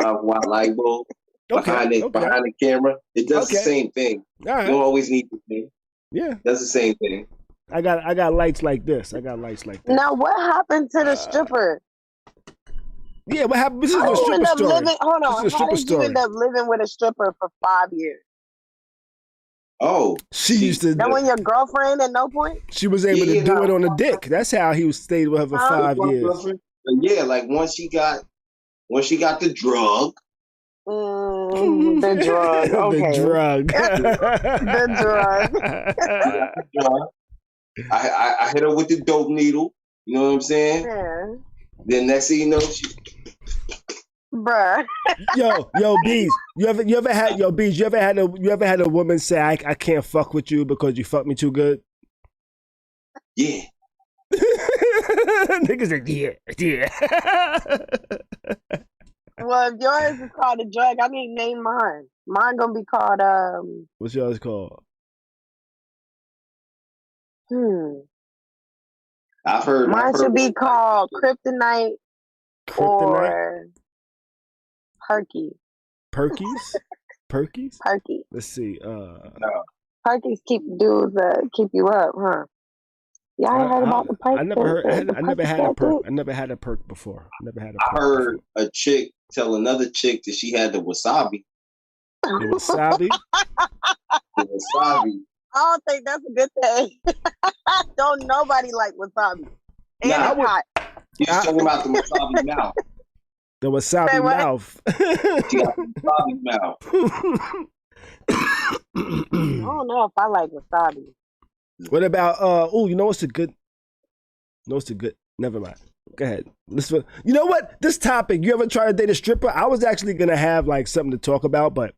S3: 75-watt light bulb behind the camera. It does the same thing.
S1: All right.
S3: You don't always need the thing.
S1: Yeah,
S3: does the same thing.
S1: I got lights like this.
S5: Now, what happened to the stripper?
S1: Yeah, what happened? This is
S5: How
S1: a
S5: did you
S1: stripper
S5: end up
S1: story.
S5: living? Hold on.
S1: This is a
S5: How
S1: stripper
S5: did you end
S1: story.
S5: up living with a stripper for 5 years?
S3: Oh,
S1: She used to.
S5: That wasn't your girlfriend at no point?
S1: She was able to do it on the dick. That's how he stayed with her for 5 years.
S3: Yeah, like once she got the drug.
S5: The drug. Okay.
S1: The drug.
S5: The drug.
S3: I hit her with the dope needle. You know what I'm saying?
S5: Yeah.
S3: Then next thing you know, she.
S5: Bruh.
S1: Yo, Bees. You ever had a woman say I can't fuck with you because you fuck me too good?
S3: Yeah.
S1: Niggas said yeah.
S5: Well, if yours is called a drug, I need to name mine. Mine gonna be called
S1: What's yours called?
S3: I've heard.
S5: Mine should be called Kryptonite or Perky.
S1: Perkies? Perky. Let's see.
S3: No.
S5: Perkies keep dudes keep you up, huh? Y'all heard about the perk?
S1: I never had a perk. I never had a perk before.
S3: I heard a chick tell another chick that she had the wasabi.
S1: The wasabi?
S3: The wasabi.
S5: I don't think that's a good thing. Don't nobody like wasabi. And
S3: Nah,
S5: it's hot.
S3: She's talking about the wasabi mouth.
S1: The wasabi mouth.
S3: She got the wasabi mouth.
S5: I don't know if I like wasabi.
S1: What about you know what's a good never mind. Go ahead. You know what? This topic, you ever try to date a stripper? I was actually gonna have like something to talk about, but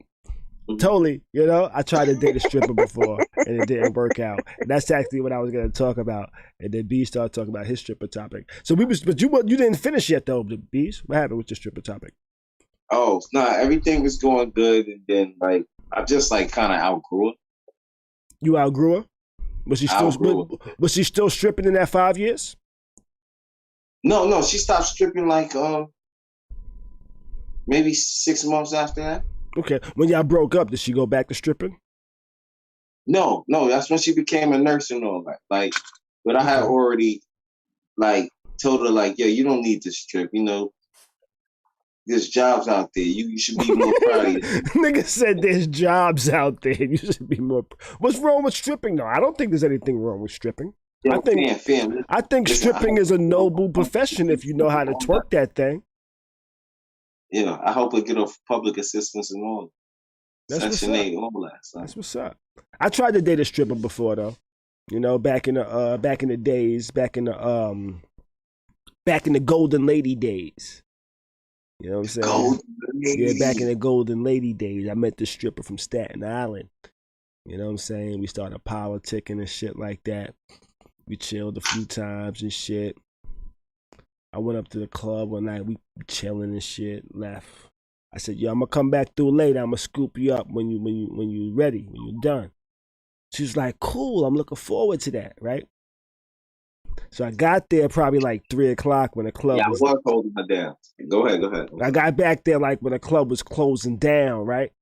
S1: totally, you know, I tried to date a stripper before and it didn't work out. And that's actually what I was gonna talk about. And then B started talking about his stripper topic. So but you didn't finish yet though, the Bees. What happened with your stripper topic?
S3: Oh, everything was going good, and then like I just like kind of outgrew it. You
S1: outgrew her? Was she still stripping in that 5 years?
S3: No, she stopped stripping like maybe 6 months after that.
S1: Okay. When y'all broke up, did she go back to stripping?
S3: No, that's when she became a nurse and all that. Like, but I had already like told her like, yo, you don't need to strip, you know. There's jobs out there. You should be more proud of yourself.
S1: Nigga said there's jobs out there. You should be more. What's wrong with stripping though? I don't think there's anything wrong with stripping.
S3: Yo,
S1: I think stripping is a noble profession if you know how to twerk that thing.
S3: Yeah, I hope it get off public assistance and all. Section 8, all that stuff.
S1: That's what's up. I tried to date a stripper before though. You know, back in the days, back in the golden lady days. You know what I'm saying? Yeah, back in the golden lady days, I met this stripper from Staten Island. You know what I'm saying? We started politicking and shit like that. We chilled a few times and shit. I went up to the club one night. We chilling and shit. Left. I said, "Yo, I'm gonna come back through later. I'm gonna scoop you up when you ready, when you're done." She was like, "Cool. I'm looking forward to that." Right. So I got there probably like 3:00 when the club was.
S3: Yeah, I was holding her down. Go ahead.
S1: I got back there like when the club was closing down, right?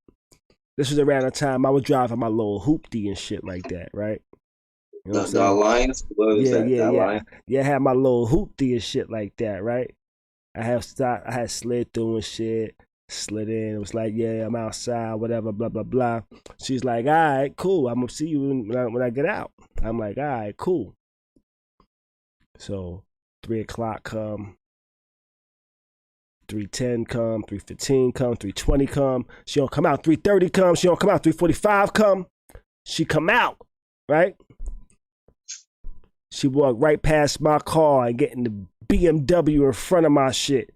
S1: This was around the time I was driving my little hoopty and shit like that, right? You know
S3: the Alliance?
S1: Yeah, I had my little hoopty and shit like that, right? I had slid through and shit, slid in. It was like, yeah, I'm outside, whatever, blah, blah, blah. She's like, all right, cool. I'm going to see you when I get out. I'm like, all right, cool. So 3:00 come, 3:10 come, 3:15 come, 3:20 come. She don't come out. 3:30 come. She don't come out. 3:45 come. She come out, right? She walked right past my car and get in the BMW in front of my shit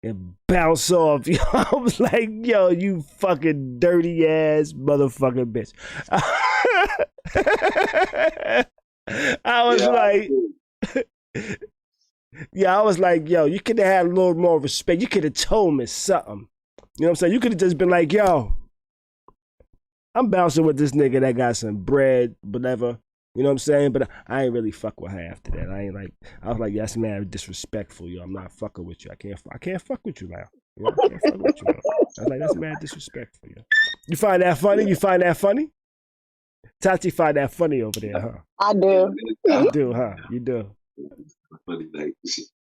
S1: and bounce off. Yo, I was like, yo, you fucking dirty ass motherfucking bitch. I was like, yo, you could have had a little more respect. You could have told me something. You know what I'm saying? You could have just been like, yo, I'm bouncing with this nigga that got some bread, whatever. You know what I'm saying? But I ain't really fuck with her after that. I was like, yeah, that's mad disrespectful, yo. I'm not fucking with you. I can't fuck with you now. You know, I can't fuck with you now. I was like, that's mad disrespectful, yo. You find that funny? You find that funny? Tati find that funny over there, huh?
S5: I do.
S1: You do, huh? You do.
S3: Funny, like,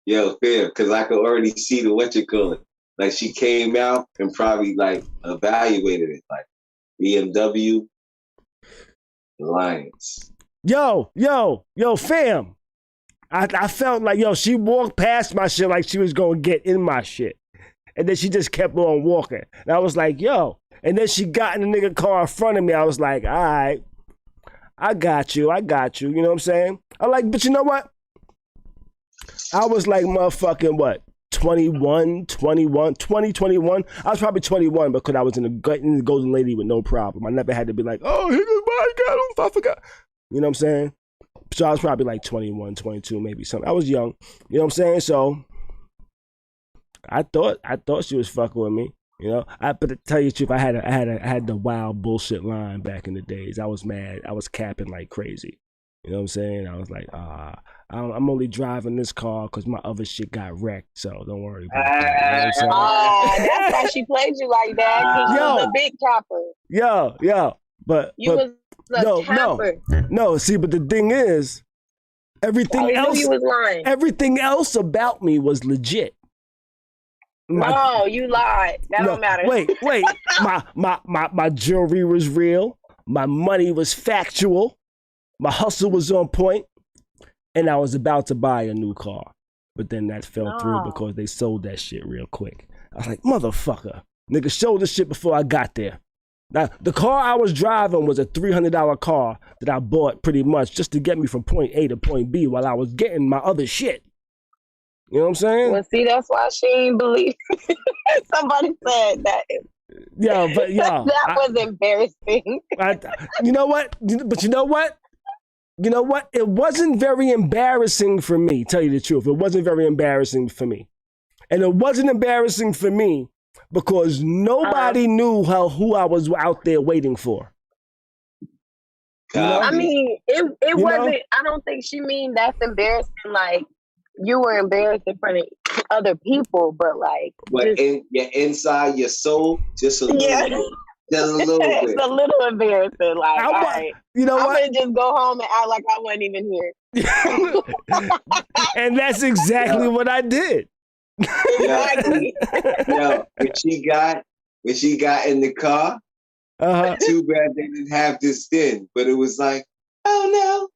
S3: yo, fair, because I could already see the what you call it. Like she came out and probably like evaluated it, like BMW, Airlines.
S1: Yo, fam. I felt like, she walked past my shit like she was going to get in my shit. And then she just kept on walking. And I was like, yo. And then she got in the nigga car in front of me. I was like, all right, I got you. You know what I'm saying? I'm like, but you know what? I was like motherfucking what? 21. I was probably 21 because I was in the Golden Lady with no problem. I never had to be like, oh, here goes my God, I forgot. You know what I'm saying? So I was probably like 21, 22, maybe something. I was young. You know what I'm saying? So I thought she was fucking with me. You know, but to tell you the truth, I had the wild bullshit line back in the days. I was mad. I was capping like crazy. You know what I'm saying? I was like, I'm only driving this car because my other shit got wrecked. So don't worry about that. You know
S5: that's why she played you like that. Because you was a big capper.
S1: Yo. But
S5: was a capper.
S1: No. See, but the thing is, everything else about me was legit.
S5: No, you lied. That don't matter.
S1: Wait. My jewelry was real. My money was factual. My hustle was on point. And I was about to buy a new car. But then that fell through because they sold that shit real quick. I was like, motherfucker. Nigga, show the shit before I got there. Now, the car I was driving was a $300 car that I bought pretty much just to get me from point A to point B while I was getting my other shit. You know what I'm saying?
S5: Well, see, that's why she ain't believe. Somebody said that.
S1: Yeah, but
S5: that was embarrassing.
S1: You know what? But you know what? You know what? It wasn't very embarrassing for me, tell you the truth. It wasn't very embarrassing for me. And it wasn't embarrassing for me because nobody knew who I was out there waiting for.
S5: You know? I mean, it wasn't, I don't think she mean that's embarrassing, like, you were embarrassed in front of other people, but like...
S3: But inside your soul, just a little bit. Just a little bit.
S5: It's a little embarrassing. Like, all right,
S1: you know
S5: I'm
S1: what?
S5: going to just go home and act like I wasn't even here.
S1: And that's exactly what I did.
S5: Exactly.
S3: When she got in the car, too bad they didn't have this then, but it was like, oh no.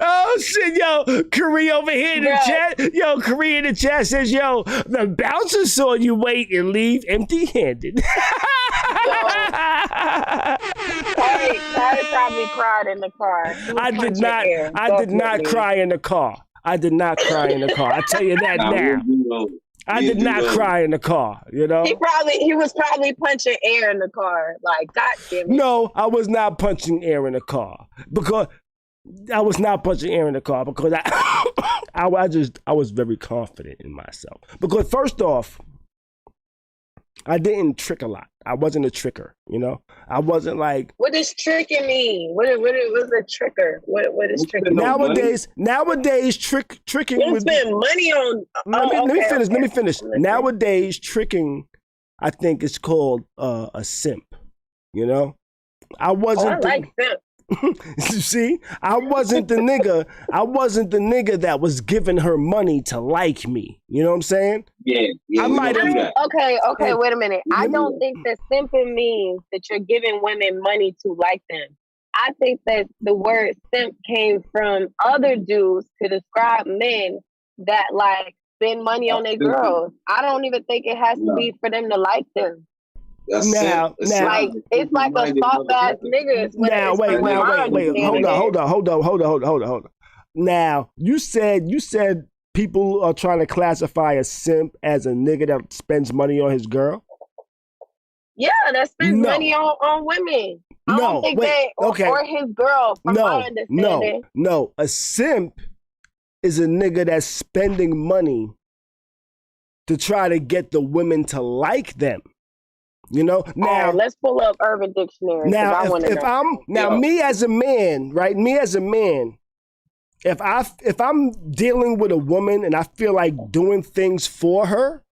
S1: Oh shit, yo, Khary over here in the chat. Yo, Khary in the chat says, yo, the bouncer saw you wait and leave empty-handed.
S5: I probably cried in the car.
S1: I did not cry in the car. I tell you that now. I did not cry in the car, you know?
S5: He was probably punching air in the car. Like, God damn it.
S1: No, I was not punching air in the car. Because I was very confident in myself. Because first off, I didn't trick a lot. I wasn't a tricker, you know? I wasn't like...
S5: What does tricking mean? What is a tricker? What is tricking?
S1: Nowadays, tricking...
S5: You spend money on...
S1: Let me finish. Nowadays, tricking, I think it's called a simp, you know? I wasn't...
S5: I like simp.
S1: You see, I wasn't the nigga that was giving her money to like me. You know what I'm saying?
S3: Yeah.
S1: I might have.
S5: Okay. Wait a minute. I don't think that simping means that you're giving women money to like them. I think that the word simp came from other dudes to describe men that like spend money on their girls. I don't even think it has to be for them to like them.
S1: Now,
S5: it's like a soft ass nigga.
S1: Now, wait. Hold on. Now, you said people are trying to classify a simp as a nigga that spends money on his girl.
S5: Yeah, that spends money on women. I don't think or his girl. From my understanding.
S1: No. A simp is a nigga that's spending money to try to get the women to like them. You know, now
S5: let's pull up Urban Dictionary.
S1: Now, me as a man, right? If I'm dealing with a woman and I feel like doing things for her,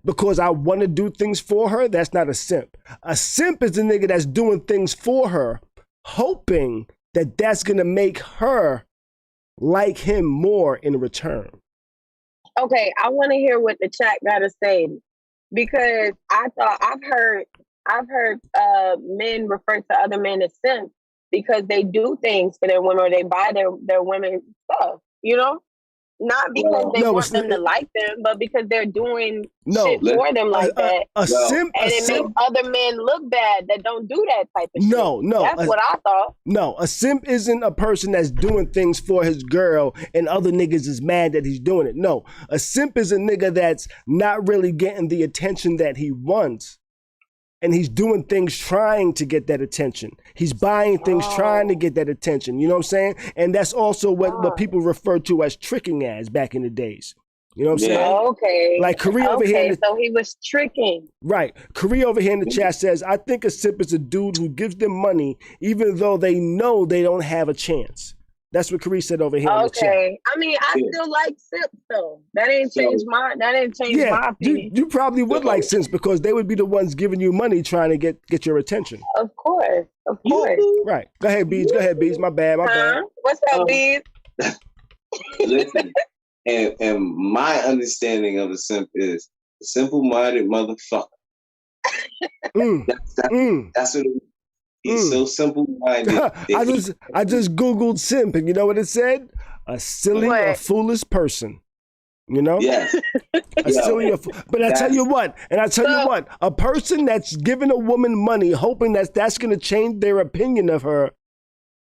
S1: because I want to do things for her, that's not a simp. A simp is a nigga that's doing things for her, hoping that that's going to make her like him more in return.
S5: Okay, I want to hear what the chat got to say, because I've heard men refer to other men as simps because they do things for their women or they buy their women stuff, you know? Not because they want them to like them, but because they're doing shit for them like that.
S1: Simp,
S5: and it makes other men look bad that don't do that type of shit.
S1: No.
S5: That's what I thought.
S1: No, a simp isn't a person that's doing things for his girl and other niggas is mad that he's doing it. No, a simp is a nigga that's not really getting the attention that he wants. And he's doing things trying to get that attention. He's buying things trying to get that attention. You know what I'm saying? And that's also what people refer to as tricking as back in the days. You know what I'm saying?
S5: Okay.
S1: Like Khary over here.
S5: So he was tricking.
S1: Right. Khary over here in the chat says, I think a simp is a dude who gives them money even though they know they don't have a chance. That's what Khary said over here in the chat.
S5: Okay. I mean, I still like simps though. That ain't changed my opinion.
S1: You probably would like simps because they would be the ones giving you money trying to get your attention.
S5: Of course.
S1: Right. Go ahead, Bees. My bad.
S5: What's up, Bees?
S3: Listen, and my understanding of a simp is a simple-minded motherfucker. That's what it is. He's so simple-minded.
S1: I just Googled simp, and you know what it said? A silly or foolish person. You know?
S3: Yes.
S1: But I tell you what, a person that's giving a woman money, hoping that that's going to change their opinion of her,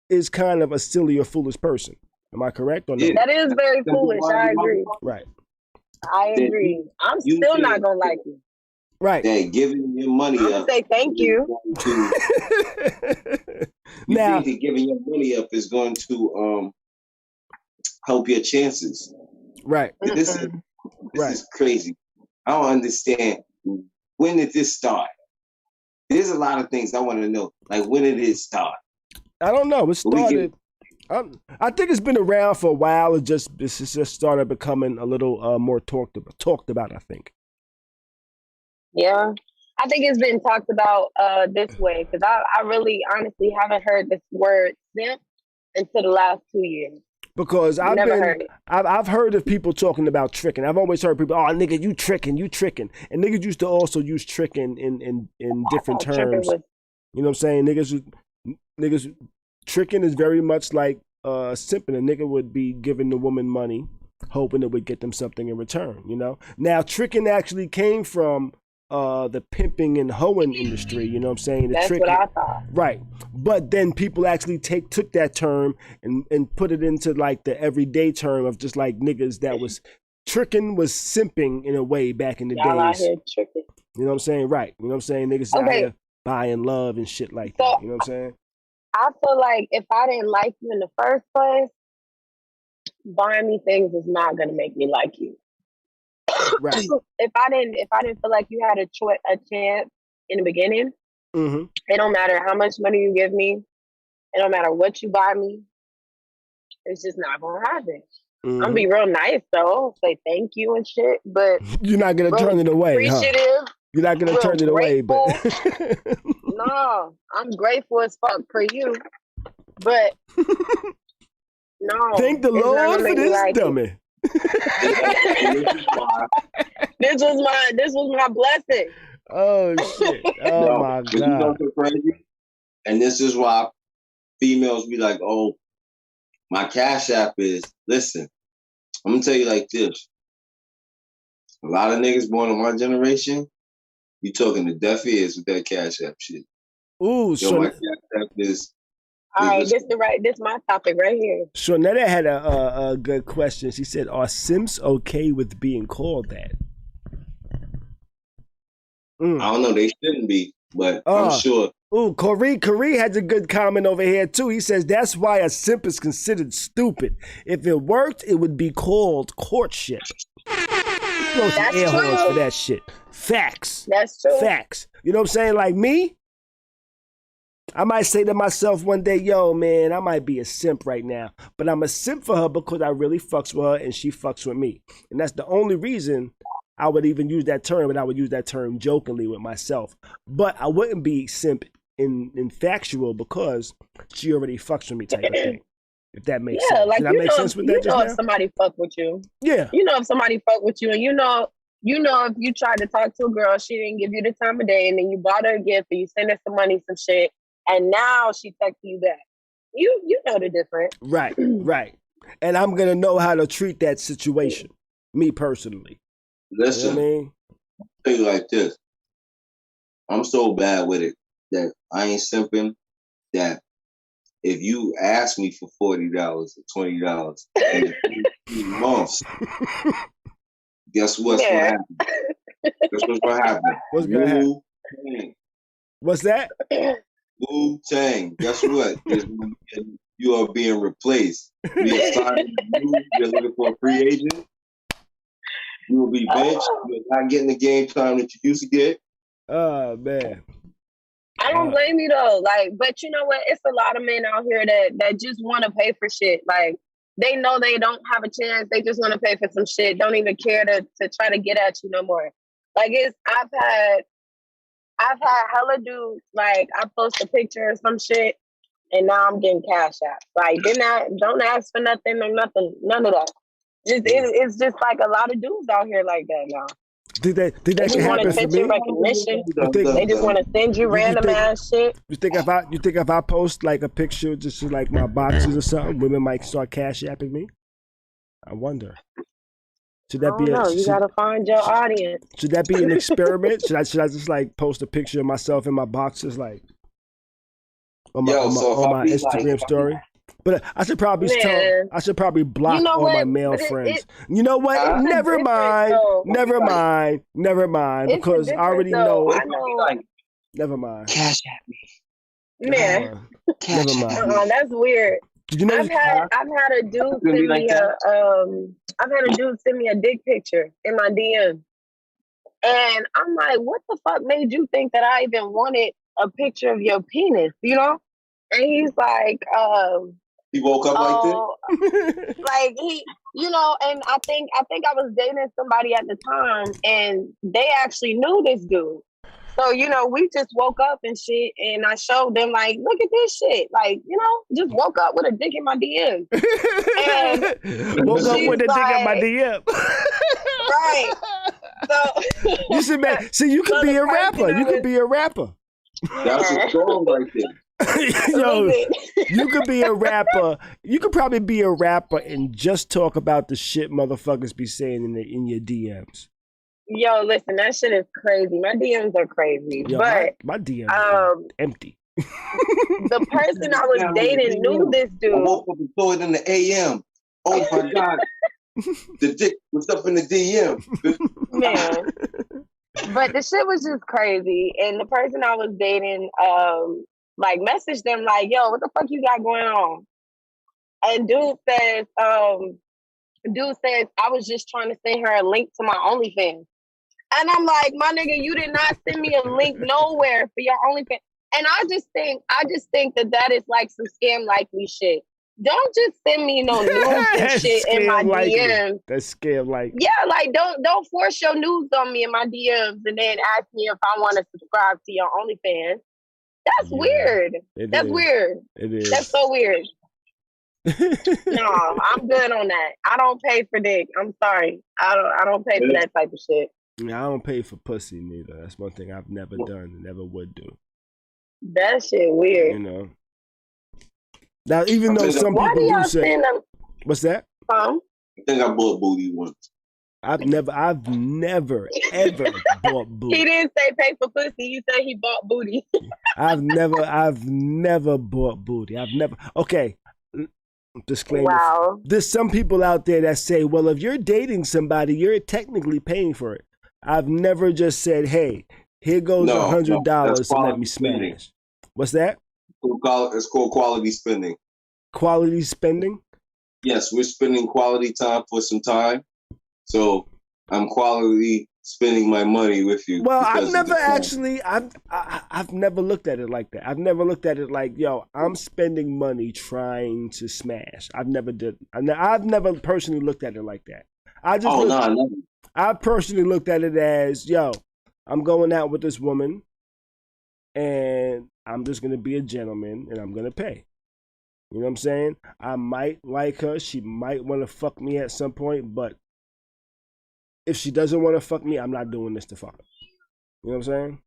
S1: is kind of a silly or foolish person. Am I correct or no?
S5: That is very foolish. I agree.
S1: Right.
S5: I agree. I'm still not going to like you.
S1: Right.
S3: That giving your money up.
S5: Say thank you.
S1: Now,
S3: think that giving your money up is going to help your chances.
S1: Right.
S3: This is crazy. I don't understand. When did this start? There's a lot of things I want to know. Like, when did it start?
S1: I don't know. It started. I think it's been around for a while. It's just started becoming a little more talked about. I think.
S5: Yeah, I think it's been talked about this way because I really honestly haven't heard this word simp until the last 2 years.
S1: Because I've heard of people talking about tricking. I've always heard people, oh nigga, you tricking. And niggas used to also use tricking in different terms. You know what I'm saying? Niggas tricking is very much like simping. A nigga would be giving the woman money, hoping it would get them something in return, you know? Now tricking actually came from the pimping and hoeing industry, you know what I'm saying?
S5: That's what I thought.
S1: Right. But then people actually took that term and put it into like the everyday term of just like niggas that was tricking was simping in a way back in the days.
S5: Out here tricking.
S1: You know what I'm saying? Right. You know what I'm saying? Niggas out here buying love and shit like that. You know what I'm saying?
S5: I feel like if I didn't like you in the first place, buying me things is not gonna make me like you.
S1: Right.
S5: If I didn't feel like you had a chance in the beginning, it don't matter how much money you give me, it don't matter what you buy me, it's just not gonna happen. I'm gonna be real nice though, say thank you and shit, but
S1: you're not gonna turn it away.
S5: Appreciative.
S1: Huh? You're not gonna turn it away, but
S5: no, I'm grateful as fuck for you, but no.
S1: Thank the Lord for this dummy.
S5: This was my blessing.
S1: Oh shit! Oh my god!
S3: You know what's crazy? And this is why females be like, "Oh, my Cash App is." Listen, I'm gonna tell you like this: a lot of niggas born in my generation, you talking to deaf ears with that Cash App shit.
S1: Ooh,
S3: so my Cash App is.
S5: All right, this my topic right here.
S1: Shornetta had a good question. She said, "Are simps okay with being called that?"
S3: I don't know. They shouldn't be, but I'm sure.
S1: Ooh, Khary has a good comment over here too. He says that's why a simp is considered stupid. If it worked, it would be called courtship. Throw some air horns for that shit. Facts.
S5: That's true.
S1: Facts. You know what I'm saying? Like me, I might say to myself one day, yo, man, I might be a simp right now, but I'm a simp for her because I really fucks with her and she fucks with me. And that's the only reason I would even use that term, and I would use that term jokingly with myself. But I wouldn't be simp in factual because she already fucks with me type of thing. If that makes sense.
S5: Like
S1: Did that make sense with that just
S5: if
S1: now?
S5: somebody fuck with you.
S1: Yeah.
S5: You know if somebody fuck with you, and you know if you tried to talk to a girl, she didn't give you the time of day, and then you bought her a gift, or you sent her some money, some shit, and now she texts you back. You know the difference.
S1: Right, right. And I'm gonna know how to treat that situation. Me personally.
S3: Listen,
S1: you know what I mean?
S3: I'll tell you like this. I'm so bad with it that I ain't simping that if you ask me for $40 or $20 in 3 months, guess what's gonna happen? Guess what's gonna happen?
S1: What's gonna happen? What's that?
S3: Wu-Tang. Guess what? You are being replaced. We are signing you. You're looking for a free agent. You will be benched. You're not getting the game time that you used to get.
S1: Oh man.
S5: I don't blame you though. Like, but you know what? It's a lot of men out here that just want to pay for shit. Like, they know they don't have a chance. They just want to pay for some shit. Don't even care to try to get at you no more. Like, I've had hella dudes. Like, I post a picture of some shit, and now I'm getting cash out. Like, don't ask for nothing or nothing. None of that. It's just like a lot of dudes out here like that now.
S1: Think that can happen for me?
S5: Recognition. They just want to send you random ass shit.
S1: You think if I post like a picture just to like my boxes or something, women might start cash apping me? I wonder. Should that be
S5: you gotta find your audience.
S1: Should that be an experiment? should I just like post a picture of myself in my boxes like on my Instagram story? But I should probably block all my male friends. You know what? Never mind, because I already know. Never mind.
S3: Cash at me.
S5: Man.
S3: Cash at me.
S5: That's weird.
S1: Did you know
S5: I've had a dude send me a dick picture in my DM. And I'm like, what the fuck made you think that I even wanted a picture of your penis, you know? And he's like,
S3: he woke up like this?
S5: Like he, you know, and I think I was dating somebody at the time, and they actually knew this dude. So, you know, we just woke up and shit, and I showed them, like, look at this shit. Like, you know, just woke up with a dick in my DM. And
S1: woke up with a dick in my DM.
S5: Right. So
S1: you should see, you could be a rapper. You could be a rapper.
S3: That's a song right there.
S1: Yo, you could be a rapper. You could probably be a rapper and just talk about the shit motherfuckers be saying in your DMs.
S5: Yo, listen, that shit is crazy. My DMs are crazy.
S1: Yo,
S5: but
S1: my DMs are empty.
S5: The person I was dating knew this dude.
S3: I woke up and saw it in the AM. Oh my God. The dick was up in the DM.
S5: Man. But the shit was just crazy. And the person I was dating, like, messaged them like, yo, what the fuck you got going on? And dude says, I was just trying to send her a link to my OnlyFans. And I'm like, my nigga, you did not send me a link nowhere for your OnlyFans. And I just think that is like some scam likely shit. Don't just send me no news and shit in my DMs.
S1: That's scam like.
S5: Yeah, like don't force your news on me in my DMs and then ask me if I want to subscribe to your OnlyFans. That's weird. That's weird.
S1: It is.
S5: That's so weird. No, I'm good on that. I don't pay for dick. I'm sorry. I don't pay for that type of shit.
S1: Yeah, I don't pay for pussy neither. That's one thing I've never done and never would do.
S5: That shit weird.
S1: You know. Now, even though some people do say, what's that?
S3: I think I bought booty once.
S1: I've never ever bought booty.
S5: He didn't say pay for pussy. He said he bought booty.
S1: I've never bought booty. Okay. Disclaimer.
S5: Wow.
S1: There's some people out there that say, well, if you're dating somebody, you're technically paying for it. I've never just said, hey, here goes $100 and let me smash. What's that?
S3: It's called quality spending.
S1: Quality spending?
S3: Yes, we're spending quality time for some time. So I'm quality spending my money with you.
S1: Well, I've never looked at it like that. I've never looked at it like, yo, I'm spending money trying to smash. I've never personally looked at it like that. I personally looked at it as, yo, I'm going out with this woman, and I'm just gonna be a gentleman, and I'm gonna pay. You know what I'm saying? I might like her. She might want to fuck me at some point, but if she doesn't want to fuck me, I'm not doing this to fuck her. You know what I'm saying?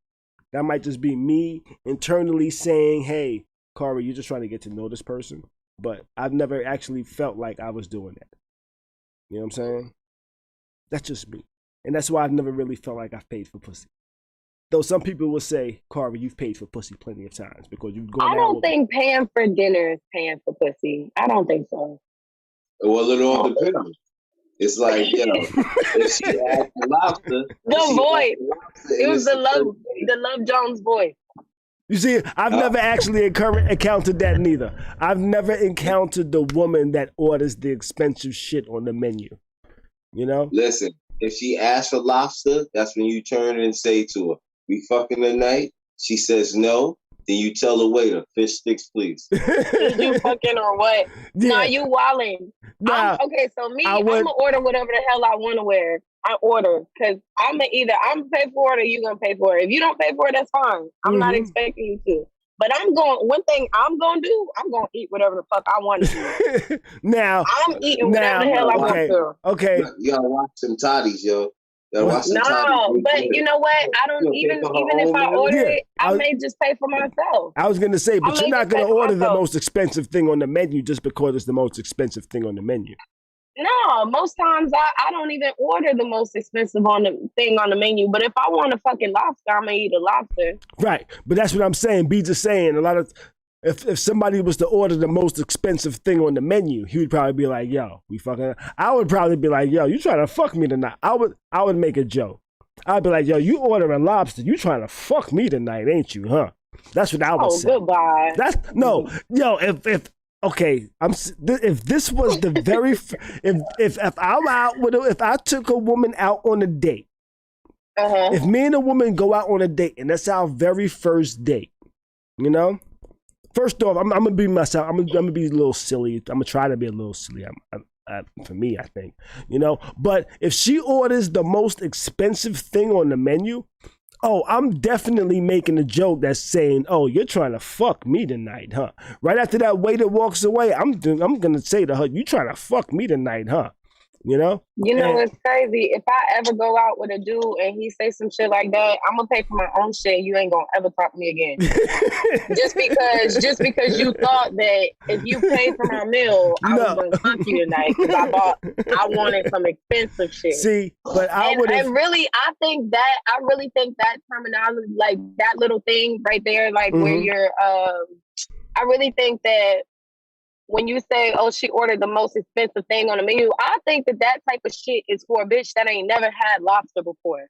S1: That might just be me internally saying, hey, Khary, you're just trying to get to know this person. But I've never actually felt like I was doing that. You know what I'm saying? That's just me. And that's why I've never really felt like I've paid for pussy. Though some people will say, Khary, you've paid for pussy plenty of times because you've gone.
S5: I don't think paying for dinner is paying for pussy. I don't think so.
S3: Well, it all depends. It's like, if she asked for lobster,
S5: the voice. It was the Love Jones voice.
S1: You see, I've never actually encountered that neither. I've never encountered the woman that orders the expensive shit on the menu. You know?
S3: Listen, if she asks for lobster, that's when you turn and say to her, we fucking tonight? She says no. Then you tell the waiter, fish sticks, please.
S5: Is you fucking or what? Yeah. Nah, you wildin'. Nah, okay, so I'm gonna order whatever the hell I want to wear. I order because I'm pay for it or you gonna pay for it. If you don't pay for it, that's fine. I'm not expecting you to. But one thing I'm gonna do, I'm gonna eat whatever the fuck I want to do.
S1: Now
S5: I'm eating whatever the hell I want to.
S1: Okay.
S3: You gotta watch some toddies, yo.
S5: No, but you know what? I don't even if I order it, I may just pay for myself.
S1: I was gonna say, but you're not gonna order the most expensive thing on the menu just because it's the most expensive thing on the menu.
S5: No, most times I don't even order the most expensive thing on the menu. But if I want a fucking lobster, I'm gonna eat a lobster.
S1: Right, but that's what I'm saying. B just saying a lot of. If somebody was to order the most expensive thing on the menu, he would probably be like, yo, we fucking. I would probably be like, yo, you trying to fuck me tonight? I would make a joke. I'd be like, yo, you ordering lobster? You trying to fuck me tonight, ain't you? Huh? That's what I would say.
S5: Oh, goodbye.
S1: That's no, yo. Okay, if this was the very if I'm out with if I took a woman out on a date, if me and a woman go out on a date and that's our very first date, you know. First off, I'm gonna be myself. I'm gonna be a little silly. I'm gonna try to be a little silly. For me, I think, you know. But if she orders the most expensive thing on the menu, I'm definitely making a joke that's saying, "Oh, you're trying to fuck me tonight, huh?" Right after that waiter walks away, I'm gonna say to her, "You trying to fuck me tonight, huh?" You know?
S5: It's crazy. If I ever go out with a dude and he say some shit like that, I'm gonna pay for my own shit. You ain't gonna ever talk to me again. just because you thought that if you paid for my meal, I was gonna fuck you tonight because I wanted some expensive shit.
S1: See, but I
S5: really think that terminology, like that little thing right there, like where you're, I really think that. When you say, oh, she ordered the most expensive thing on the menu, I think that type of shit is for a bitch that ain't never had lobster before.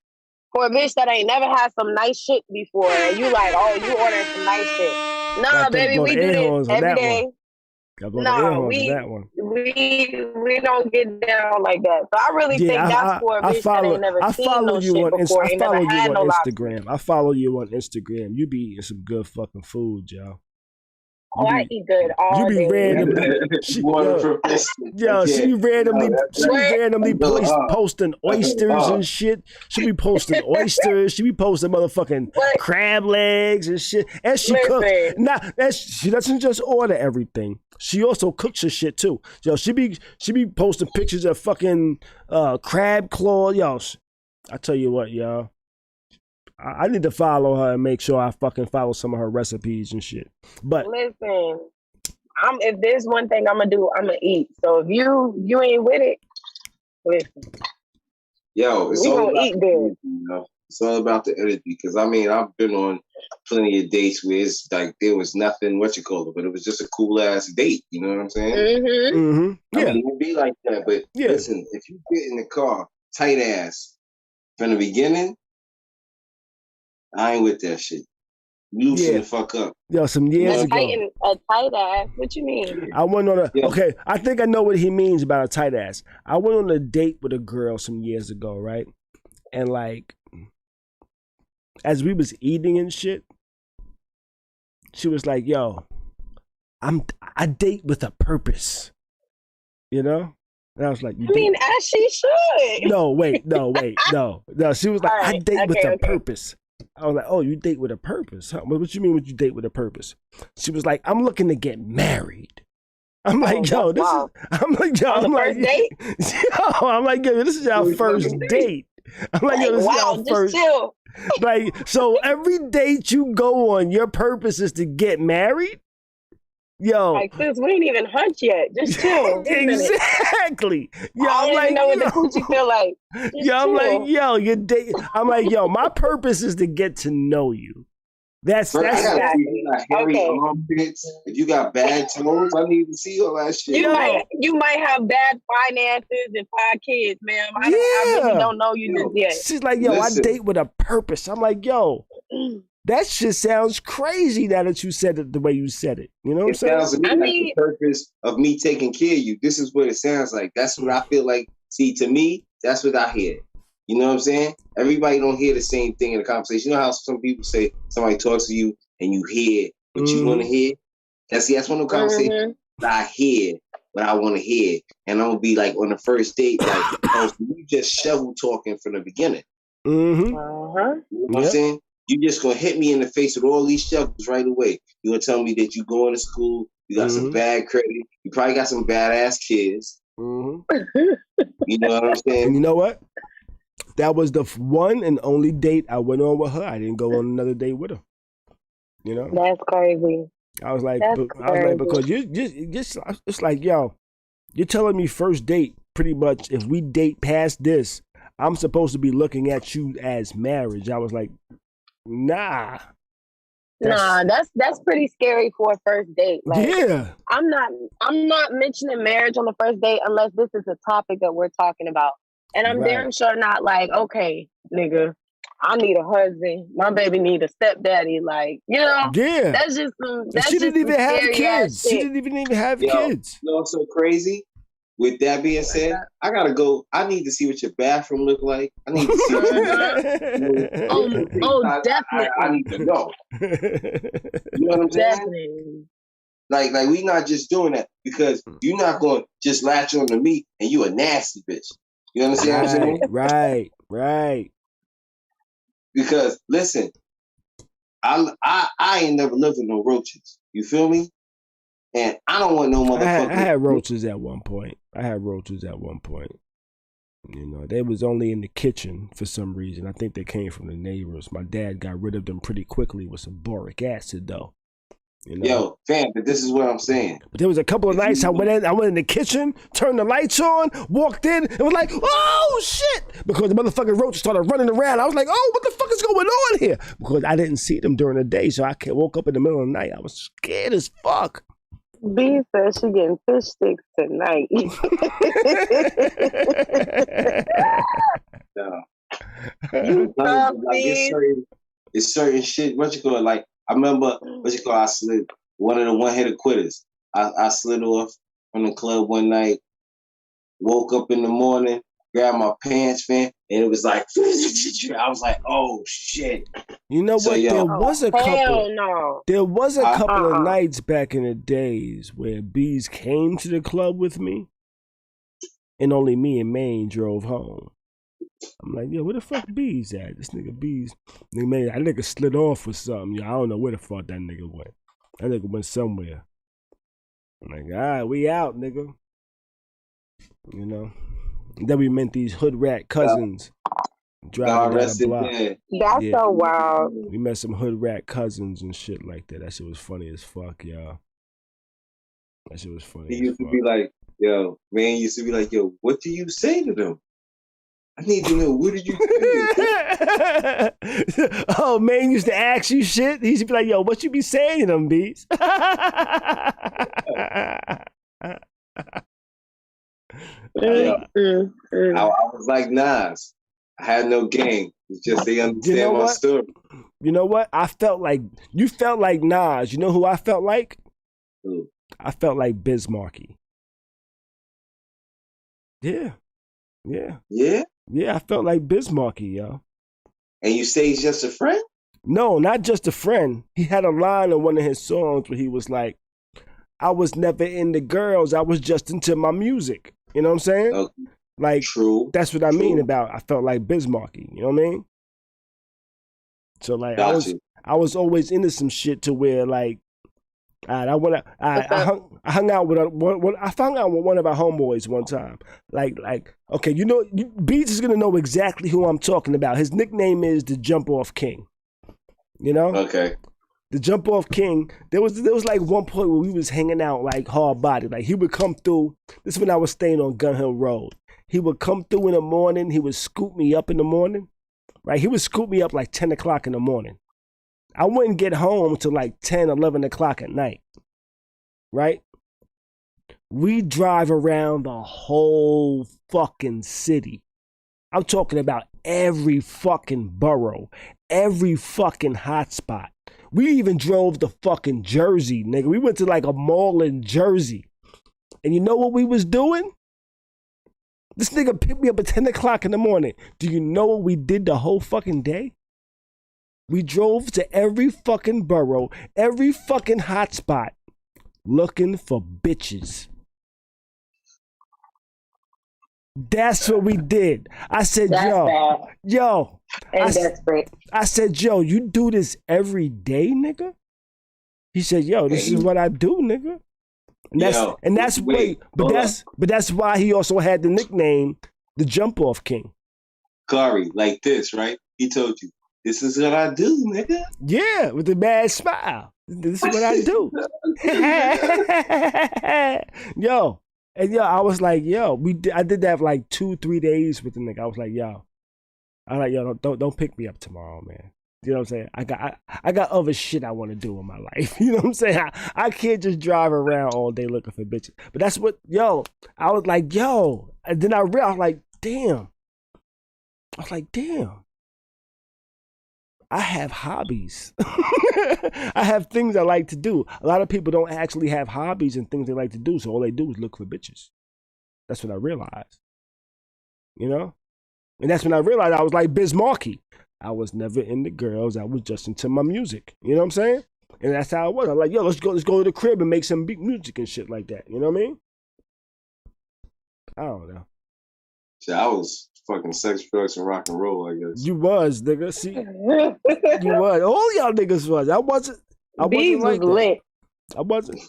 S5: For a bitch that ain't never had some nice shit before. And you like, oh, you ordering some nice shit. Nah, baby, we do this every day. No, we don't get down like that. So I really think that's for a bitch that ain't never seen no shit before. I follow you on
S1: Instagram. I follow you on Instagram. You be eating some good fucking food, y'all.
S5: I eat good all day.
S1: You be randomly, she randomly posting oysters and shit. She be posting oysters. She be posting motherfucking crab legs and shit. And she cooks. She doesn't just order everything. She also cooks her shit too. Yo, she be posting pictures of fucking crab claw. Yo, I tell you what, y'all. I need to follow her and make sure I fucking follow some of her recipes and shit. But
S5: listen, if there's one thing I'm gonna do, I'm gonna eat. So if you ain't with it, listen.
S3: Yo, it's all about eat good. You know? It's all about the energy. Because I mean, I've been on plenty of dates where it's like there was nothing, but it was just a cool ass date. You know what I'm saying?
S1: Mm-hmm.
S3: I mean, it would be like that. But listen, if you get in the car tight ass from the beginning. I ain't with that shit. Loosen the fuck up.
S1: Yo, some years ago.
S5: A tight ass? What you mean?
S1: I went on okay, I think I know what he means about a tight ass. I went on a date with a girl some years ago, right? And like, as we was eating and shit, she was like, yo, I date with a purpose. You know? And I was like,
S5: I mean, as she should.
S1: No, wait, no. She was like,
S5: All right,
S1: I date with a
S5: okay.
S1: purpose. I was like, oh, you date with a purpose? Huh? What you mean what you date with a purpose? She was like, I'm looking to get married. I'm like, yo, this is, I'm like, yo, I'm like,
S5: date?
S1: yo, I'm like, yo, this is our first date. I'm like, yo, this is our first.
S5: Chill.
S1: Like, so every date you go on, your purpose is to get married? Yo.
S5: Like, sis, we ain't even hunt yet. Just chill.
S1: Exactly. Yo,
S5: I don't
S1: like,
S5: even know what the coochie feel like. Just
S1: yo, I'm
S5: chill.
S1: like, yo, your date. I'm like, yo, my purpose is to get to know you. That's
S3: I gotta
S5: Exactly.
S3: see if you got hairy
S5: Okay.
S3: armpits. If you got bad toes, I need to see all that shit.
S5: You might have bad finances and 5 kids, ma'am. I really don't know you just yet.
S1: She's like, yo,
S3: Listen.
S1: I date with a purpose. I'm like, yo, that shit sounds crazy now that you said it the way you said it. You know what I'm
S3: It
S1: saying?
S3: sounds to me like the purpose of me taking care of you. This is what it sounds like. That's what I feel like. See, to me, that's what I hear. You know what I'm saying? Everybody don't hear the same thing in the conversation. You know how some people say somebody talks to you and you hear what you want to hear? That's one of the conversations I hear what I want to hear. And I'm going to be like on the first date, like, oh, so you just shovel talking from the beginning. You know what I'm saying? You just going to hit me in the face with all these shovels right away. You're going to tell me that you going to school, you got some bad credit, you probably got some badass kids. You know what I'm saying?
S1: And you know what? That was the one and only date I went on with her. I didn't go on another date with her. You know?
S5: That's crazy.
S1: I was like, because you just, it's like, yo, you're telling me first date, pretty much, if we date past this, I'm supposed to be looking at you as marriage. I was like, nah.
S5: That's pretty scary for a first date. Like,
S1: yeah.
S5: I'm not mentioning marriage on the first date unless this is a topic that we're talking about. And I'm damn sure not like, okay, nigga, I need a husband. My baby need a stepdaddy. Like, you know, that's just some. That's
S1: she didn't even have kids.
S5: Shit.
S1: She didn't even have kids.
S3: You know what's so crazy? With that being said, I gotta go. I need to see what your bathroom look like. I need to see what
S5: definitely.
S3: I need to know. You know what I'm saying?
S5: Definitely.
S3: Like we not just doing that because you're not going to just latch on to me and you a nasty bitch. You understand what I'm saying?
S1: Right.
S3: Because listen, I ain't never lived with no roaches. You feel me? And I don't want no motherfucker.
S1: I had roaches at one point. You know, they was only in the kitchen for some reason. I think they came from the neighbors. My dad got rid of them pretty quickly with some boric acid, though. You know?
S3: Yo, fam, but this is what I'm saying.
S1: But there was a couple of nights I went in the kitchen, turned the lights on, walked in, and was like, oh, shit! Because the motherfucking roaches started running around. I was like, oh, what the fuck is going on here? Because I didn't see them during the day, so I woke up in the middle of the night. I was scared as fuck.
S5: B says she getting fish sticks tonight. You tough,
S3: it's certain shit. What you call it? Like, I remember, I slid one of the one-hitter quitters. I slid off from the club one night, woke up in the morning, grabbed my pants, fam, and it was like, I was like, oh, shit.
S1: You know what? There was a couple.
S5: No.
S1: There was a couple of nights back in the days where Bees came to the club with me, and only me and Maine drove home. I'm like, yo, where the fuck Bees at? This nigga Bees, that nigga slid off or something. Yo, I don't know where the fuck that nigga went. That nigga went somewhere. I'm like, all right, we out, nigga. You know. And then we met these hood rat cousins. Driving down the block.
S5: That's so wild.
S1: We met some hood rat cousins and shit like that. That shit was funny as fuck, y'all. That shit was funny.
S3: He used to be like, yo, man used to be like, yo, what do you say to them? I need to know, what did you say?
S1: Oh, man used to ask you shit. He used to be like, yo, what you be saying to them, Beats?
S3: I was like Nas. I had no game. It's just they understand my story.
S1: You know what? You felt like Nas. You know who I felt like?
S3: Who?
S1: I felt like Biz Markie. Yeah. Yeah, I felt like Biz Markie, yo.
S3: And you say he's just a friend?
S1: No, not just a friend. He had a line in one of his songs where he was like, I was never into girls, I was just into my music. You know what I'm saying?
S3: Okay.
S1: Like,
S3: True.
S1: that's what I
S3: True.
S1: mean about I felt like Bismarcky. You know what I mean? So like
S3: Gotcha.
S1: I was always into some shit to where like I hung out with I found out with one of our homeboys one time. Like okay, you know, Beats is gonna know exactly who I'm talking about. His nickname is the Jump Off King. You know?
S3: Okay.
S1: The Jump Off King. There was like one point where we was hanging out like hard body. Like he would come through. This is when I was staying on Gun Hill Road. He would come through in the morning. He would scoop me up in the morning. Right? He would scoop me up like 10 o'clock in the morning. I wouldn't get home till like 10, 11 o'clock at night. Right? We drive around the whole fucking city. I'm talking about every fucking borough, every fucking hotspot. We even drove to fucking Jersey, nigga. We went to like a mall in Jersey. And you know what we was doing? This nigga picked me up at 10 o'clock in the morning. Do you know what we did the whole fucking day? We drove to every fucking borough, every fucking hotspot, looking for bitches. That's what we did. I said, yo.
S5: Desperate.
S1: I said, yo, you do this every day, nigga? He said, yo, this is what I do, nigga. But that's why he also had the nickname, the Jump Off King.
S3: Khary, like this, right? He told you, this is what I do, nigga.
S1: Yeah, with a mad smile. This is what I do. Yo, I was like, yo, I did that for like 2-3 days with the nigga. I was like, yo, don't pick me up tomorrow, man. You know what I'm saying? I got other shit I want to do in my life. You know what I'm saying? I can't just drive around all day looking for bitches. But that's what, I was like, and then I realized, I was like, damn. I have hobbies. I have things I like to do. A lot of people don't actually have hobbies and things they like to do, so all they do is look for bitches. That's what I realized. You know? And that's when I realized I was like Bismarcky. I was never into girls. I was just into my music. You know what I'm saying? And that's how it was. I'm like, yo, let's go to the crib and make some beat music and shit like that. You know what I mean? I don't know.
S3: See, I was fucking sex, drugs, and rock and roll, I guess.
S1: You was, nigga. See? You was. All y'all niggas was. I wasn't like that. Lit. I wasn't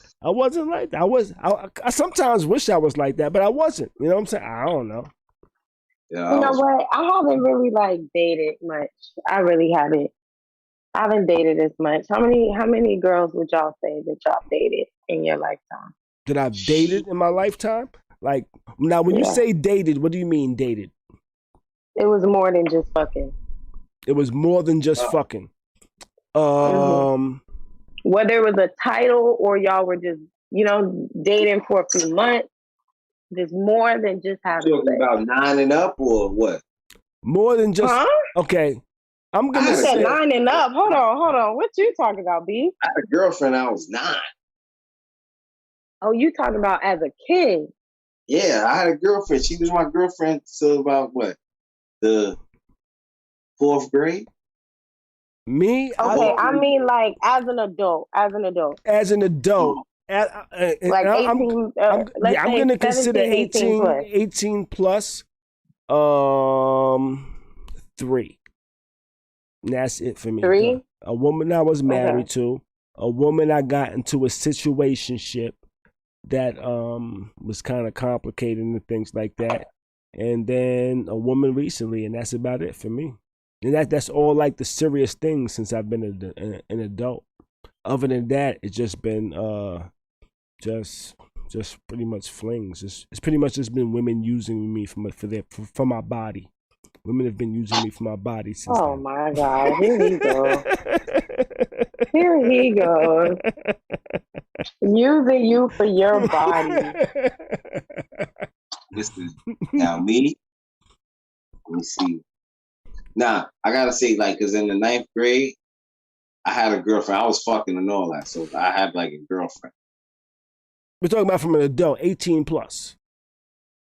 S1: like that. I sometimes wish I was like that, but I wasn't. You know what I'm saying? I don't know.
S3: Yeah,
S5: you know what? I haven't really like dated much. I really haven't. I haven't dated as much. How many girls would y'all say that y'all dated in your lifetime?
S1: That I've dated in my lifetime? Like, now when you say dated, what do you mean dated?
S5: It was more than just fucking.
S1: It was more than just fucking.
S5: Whether it was a title or y'all were just, dating for a few months. There's more than just having
S3: sex. About 9 and up or what?
S1: More than just okay. I'm gonna say
S5: 9 and up. Hold on. What you talking about, B?
S3: I had a girlfriend. I was 9.
S5: Oh, you talking about as a kid?
S3: Yeah, I had a girlfriend. She was my girlfriend till about what? The 4th grade.
S1: Me?
S5: Okay, I mean like as an adult.
S1: As an adult.
S5: Like 18,
S1: I'm going to consider 18 plus 3. And that's it for me.
S5: 3?
S1: A woman I was married to, a woman I got into a situationship that was kind of complicated and things like that. And then a woman recently, and that's about it for me. And that's all like the serious things since I've been an adult. Other than that, it's just been just pretty much flings. It's pretty much just been women using me for my body. Women have been using me for my body since then.
S5: My God, here he goes. Here he goes. Using you for your body.
S3: Listen, now me, let me see. Now, I gotta say, like, because in the 9th grade, I had a girlfriend. I was fucking and all that, so I had like a girlfriend.
S1: We're talking about from an adult, 18 plus.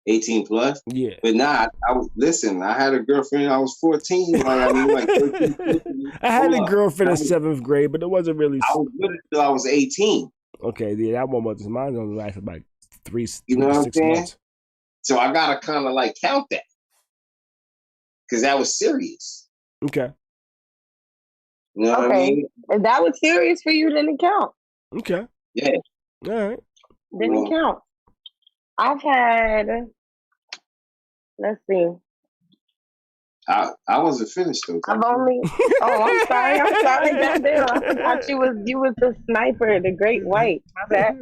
S3: 18 plus?
S1: Yeah.
S3: But I had a girlfriend. I was 14. Like 13, 14.
S1: I had a girlfriend in 7th grade, but it wasn't really.
S3: I was with her till I was 18.
S1: Okay, yeah, that one was mine. Only lasted about 3
S3: you know what I'm
S1: 6
S3: saying?
S1: months.
S3: So I gotta kind of like count that because that was serious.
S1: Okay.
S3: You know what I mean?
S5: If that was serious for you, then it count.
S1: Okay.
S3: Yeah.
S1: All right.
S5: Then it count. I've had. Let's see.
S3: I wasn't finished though.
S5: I've only. Oh, I'm sorry. Goddamn, I forgot you was the sniper, the Great White. My bad.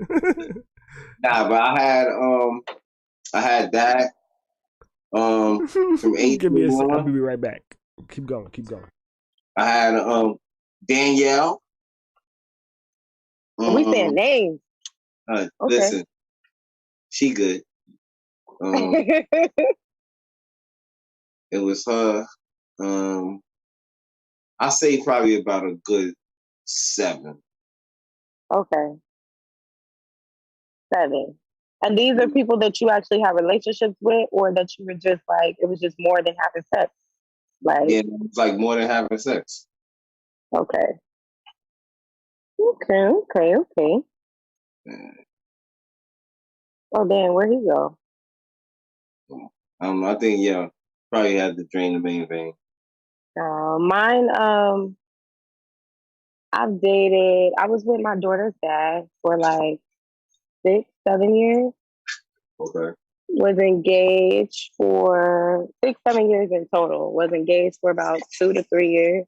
S3: Nah, but I had that. From 8
S1: Give me a second. I'll
S3: on.
S1: be right back. Keep going.
S3: I had Danielle.
S5: We saying names.
S3: Okay.
S5: Okay.
S3: Listen, she good. It was her. I say probably about a good 7.
S5: Okay. 7. And these are people that you actually have relationships with, or that you were just like, it was just more than having sex? Like,
S3: yeah, it's like more than having sex.
S5: Okay. Oh, damn, where'd he go?
S3: I think, probably had to drain the main vein.
S5: Mine, I was with my daughter's dad for like 6, 7 years.
S3: Okay.
S5: Was engaged for 6, 7 years in total. Was engaged for about 2 to 3 years.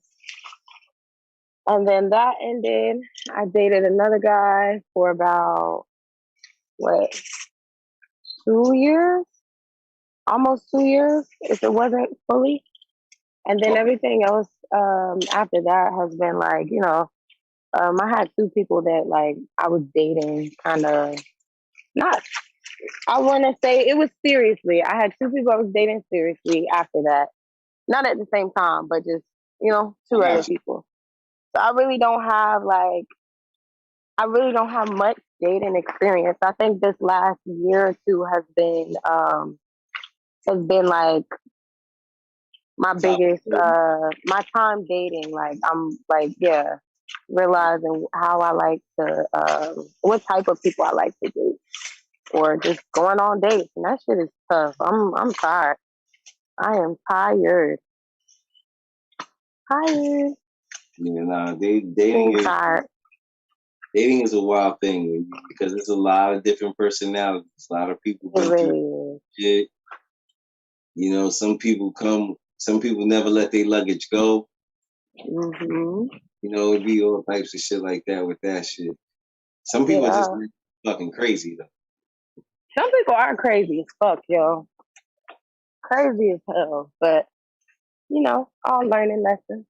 S5: And then that ended. I dated another guy for about, 2 years? Almost 2 years, if it wasn't fully. And then everything else after that has been like, I had 2 people that like I was dating kind of, not, I want to say it was seriously. I had 2 people I was dating seriously after that. Not at the same time, but just, 2 other people. So I really don't have much dating experience. I think this last year or 2 has been like my biggest my time dating. Like I'm like, realizing how I like to what type of people I like to date, or just going on dates, and that shit is tough. I'm tired. I am tired.
S3: Dating is a wild thing because there's a lot of different personalities, a lot of people go through shit. Some people never let their luggage go.
S5: Mm-hmm.
S3: It'd be all types of shit like that with that shit. Some people are just fucking crazy though.
S5: Some people are crazy as fuck, yo. Crazy as hell, but all learning lessons.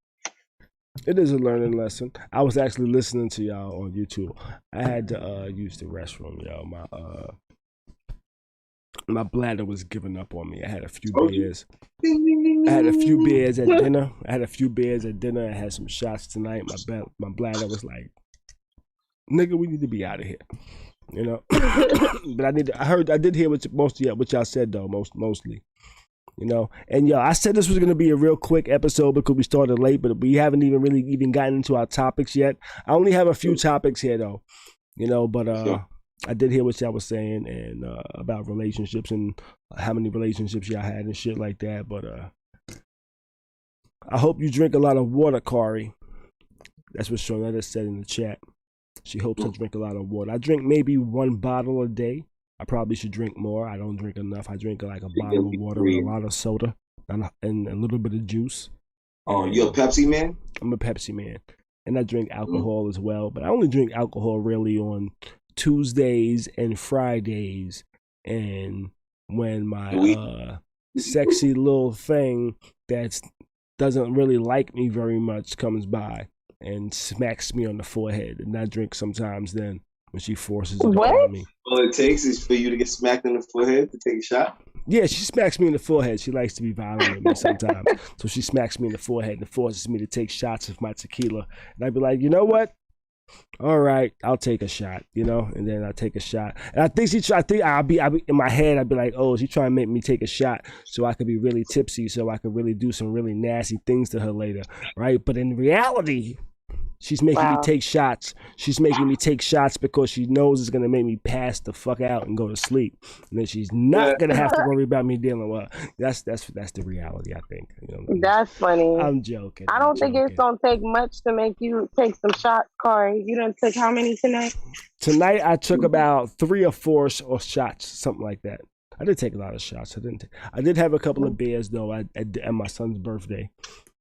S1: It is a learning lesson. I was actually listening to y'all on YouTube. I had to use the restroom, y'all. My bladder was giving up on me. I had a few beers. I had a few beers at dinner. I had some shots tonight. My bladder was like, nigga, we need to be out of here. But I did hear what y'all said though, mostly. And I said this was gonna be a real quick episode because we started late, but we haven't even gotten into our topics yet. I only have a few topics here though, but I did hear what y'all was saying and about relationships and how many relationships y'all had and shit like that. But I hope you drink a lot of water, Khary. That's what Shonetta said in the chat. She hopes I drink a lot of water. I drink maybe 1 bottle a day. I probably should drink more. I don't drink enough. I drink like a bottle of water with a lot of soda and a little bit of juice.
S3: Oh, you're a Pepsi man?
S1: I'm a Pepsi man. And I drink alcohol as well. But I only drink alcohol really on Tuesdays and Fridays. And when my sexy little thing that doesn't really like me very much comes by and smacks me on the forehead. And I drink sometimes then. When she forces it on me.
S3: All it takes is for you to get smacked in the forehead to take a shot?
S1: Yeah, she smacks me in the forehead. She likes to be violent with me sometimes. So she smacks me in the forehead and forces me to take shots of my tequila. And I'd be like, you know what? All right, I'll take a shot, and then I take a shot. And I think I'll be in my head, I'd be like, oh, she's trying to make me take a shot so I could be really tipsy, so I could really do some really nasty things to her later, right? But in reality, She's making me take shots. She's making me take shots because she knows it's gonna make me pass the fuck out and go to sleep. And then she's not gonna have to worry about me dealing with her. That's the reality, I think. You know what I mean?
S5: That's funny.
S1: I'm joking.
S5: I don't think it's gonna take much to make you take some shots, Khary. You done took how many tonight?
S1: Tonight I took about 3 or 4 or shots, something like that. I did take a lot of shots. I did have a couple of beers though at my son's birthday,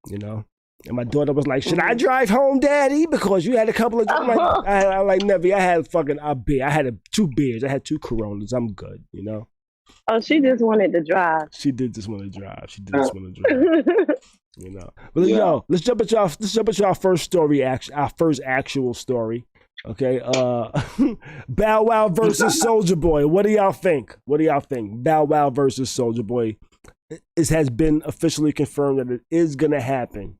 S1: you know. And my daughter was like, "Should I drive home, Daddy? Because you had a couple of." I like never. I had fucking a beer. I had 2 beers. I had 2 Coronas. I'm good, you know.
S5: Oh, she just wanted to drive.
S1: She did just want to drive. You know. But yo, let's jump at y'all first story. Our first actual story. Okay. Bow Wow versus Soulja Boy. What do y'all think? Bow Wow versus Soulja Boy. It has been officially confirmed that it is gonna happen.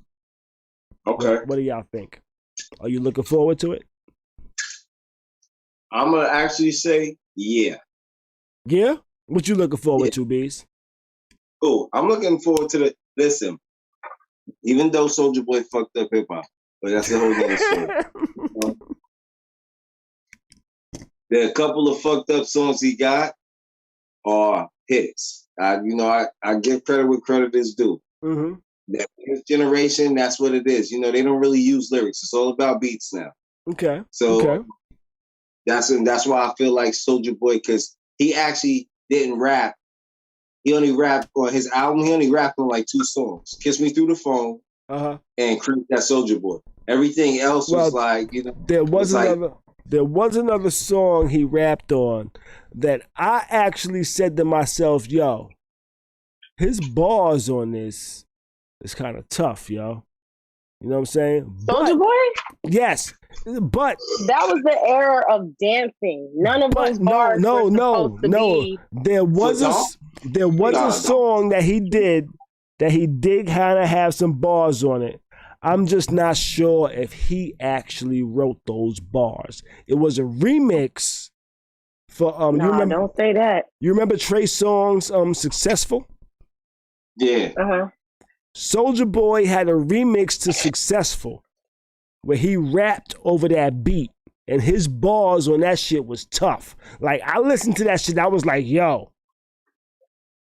S3: Okay.
S1: What do y'all think? Are you looking forward to it?
S3: I'm gonna actually say yeah.
S1: Yeah? What you looking forward to, Bees?
S3: Cool. I'm looking forward to listen, even though Soulja Boy fucked up hip hop, but that's a whole other story. There are a couple of fucked up songs he got are hits. I give credit where credit is due.
S1: Mm-hmm.
S3: That this generation, that's what it is. You know, they don't really use lyrics. It's all about beats now.
S1: Okay.
S3: So that's why I feel like Soulja Boy, because he actually didn't rap. He only rapped on his album. He only rapped on like 2 songs: "Kiss Me Through the Phone" and "Creep That Soulja Boy." Everything else was like, you know.
S1: There was another song he rapped on that I actually said to myself, "Yo, his bars on this." It's kind of tough, yo. You know what I'm saying?
S5: Soulja Boy?
S1: Yes, but
S5: that was the era of dancing. None of those bars were supposed to be.
S1: There was a song that he did kind of have some bars on it. I'm just not sure if he actually wrote those bars. It was a remix for you remember,
S5: don't say that.
S1: You remember Trey Songz "Successful"?
S3: Yeah.
S1: Soulja Boy had a remix to "Successful" where he rapped over that beat, and his bars on that shit was tough. Like, I listened to that shit, I was like, yo,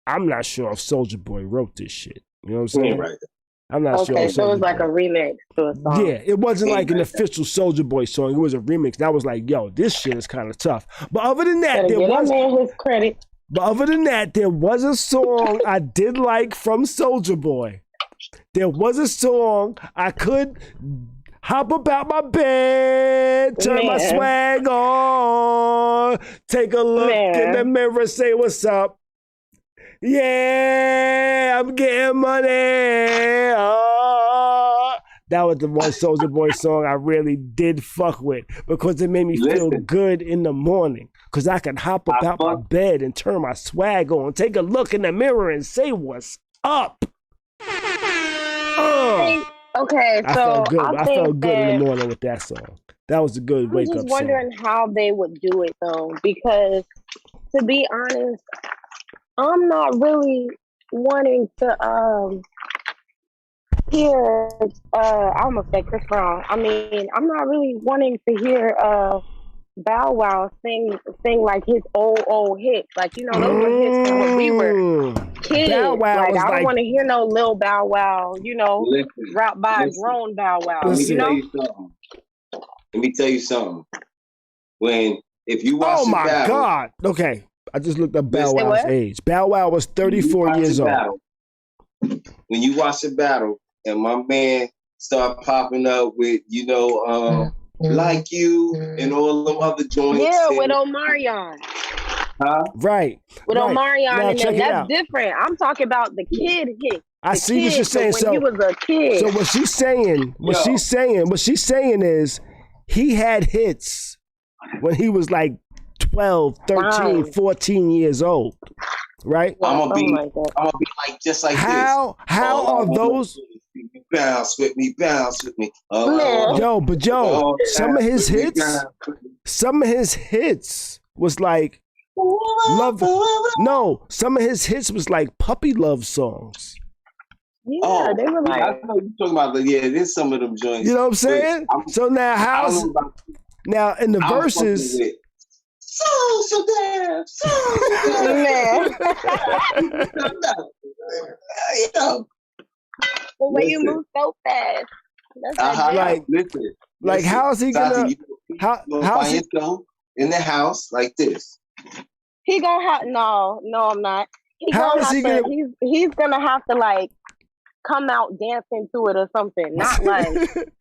S1: I'm not sure if Soulja Boy wrote this shit. You know what I'm saying?
S3: Right.
S1: I'm not sure.
S5: Okay, so it was like a remix to a song.
S1: Yeah, it wasn't like an official Soulja Boy song. It was a remix. And I was like, yo, this shit is kind of tough. But other than that, there was a song I did like from Soulja Boy. There was a song I could hop about my bed, turn my swag on, take a look in the mirror, say what's up. Yeah, I'm getting money. Oh. That was the one Soulja Boy song I really did fuck with because it made me feel good in the morning. Because I could hop about my bed and turn my swag on, take a look in the mirror and say what's up.
S5: Okay,
S1: I felt good in the morning with that song. That was a good wake up song.
S5: I'm just wondering how they would do it though, because to be honest, I'm not really wanting to hear. I'm gonna say Chris Brown. I mean, I'm not really wanting to hear Bow Wow sing like his old hits. Like, you know, those were hits from when we were kids. Bow Wow like, I don't want to hear no Lil Bow Wow, you know, rap by a grown Bow Wow. You know?
S3: Let me tell you something. If you watch
S1: oh my God. Okay. I just looked up Bow Wow's age. Bow Wow was 34 years old.
S3: When you watch the battle and my man start popping up with, you know, Like You and all them other joints.
S5: Yeah, with Omarion.
S3: Huh?
S1: Right.
S5: With Omarion and them. That's different. I'm talking about the kid hit.
S1: I see what you're saying.
S5: When he was a kid.
S1: So what she's saying is he had hits when he was like 12, 13, 14 years old. Right?
S3: I'm gonna be like just like
S1: how
S3: this.
S1: How are those
S3: bounce with me?
S1: Some of his hits was like love. No, some of his hits was like puppy love songs.
S5: Yeah, they were like.
S3: I know you're talking about, there's some of them joints.
S1: You know what I'm saying? So now how's now in the verses?
S3: So damn.
S5: Man.
S3: You know.
S5: The way you move so fast. That's
S1: like how's he gonna how's he
S3: yourself in the house like this?
S5: He gonna have no, I'm not. He's gonna have to like come out dancing to it or something, not like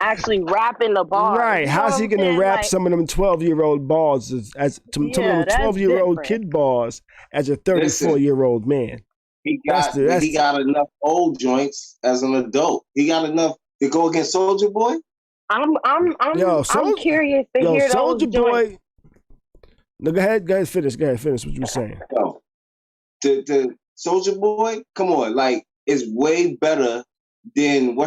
S5: actually rapping the bars.
S1: Right?
S5: You know
S1: how's he gonna rap
S5: like,
S1: some of them 12-year-old bars as some of them 12-year-old kid bars as a 34-year-old man?
S3: He got enough old joints as an adult. He got enough to go against Soulja Boy.
S5: I'm curious to hear those
S1: Soulja Boy. No, go ahead, finish what you were saying.
S3: The Soulja Boy, come on, like it's way better than than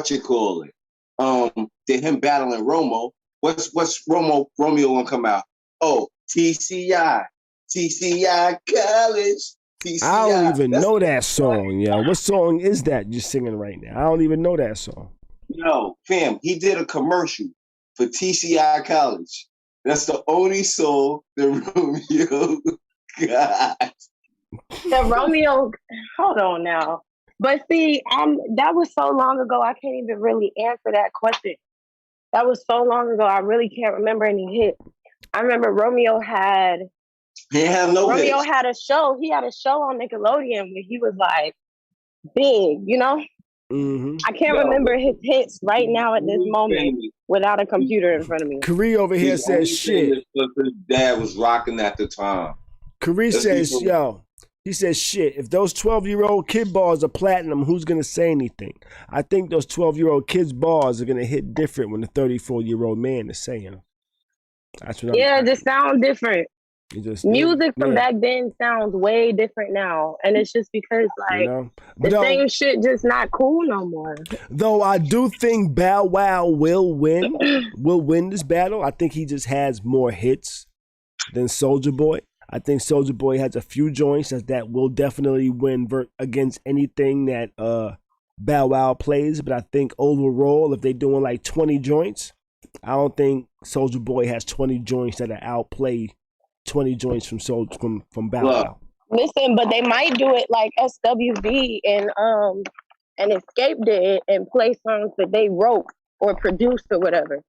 S3: him battling Romo. What's Romeo gonna come out? Oh, TCI College. TCI.
S1: I don't even know that song, yo. What song is that you're singing right now? I don't even know that song.
S3: No, fam, he did a commercial for TCI College. That's the only song that Romeo got.
S5: The Romeo, hold on now. But see, that was so long ago, I can't even really answer that question. That was so long ago, I really can't remember any hits. I remember Romeo had a show. He had a show on Nickelodeon where he was like big, you know?
S1: Mm-hmm.
S5: I can't remember his hits right now at this moment without a computer in front of me.
S1: Khary over here says shit.
S3: His dad was rocking at the time.
S1: Khary says, he says shit. If those 12-year-old kid bars are platinum, who's gonna say anything? I think those 12-year-old kids bars are gonna hit different when the 34-year-old man is saying them. That's what
S5: just sound different. Music from back then sounds way different now, and it's just because the same shit just not cool no more.
S1: Though I do think Bow Wow will win this battle. I think he just has more hits than Soulja Boy. I think Soulja Boy has a few joints that will definitely win against anything that Bow Wow plays. But I think overall, if they're doing like 20 joints, I don't think Soulja Boy has 20 joints that outplay 20 joints from Bow Wow.
S5: Listen, but they might do it like SWV and Escape did and play songs that they wrote or produced or whatever,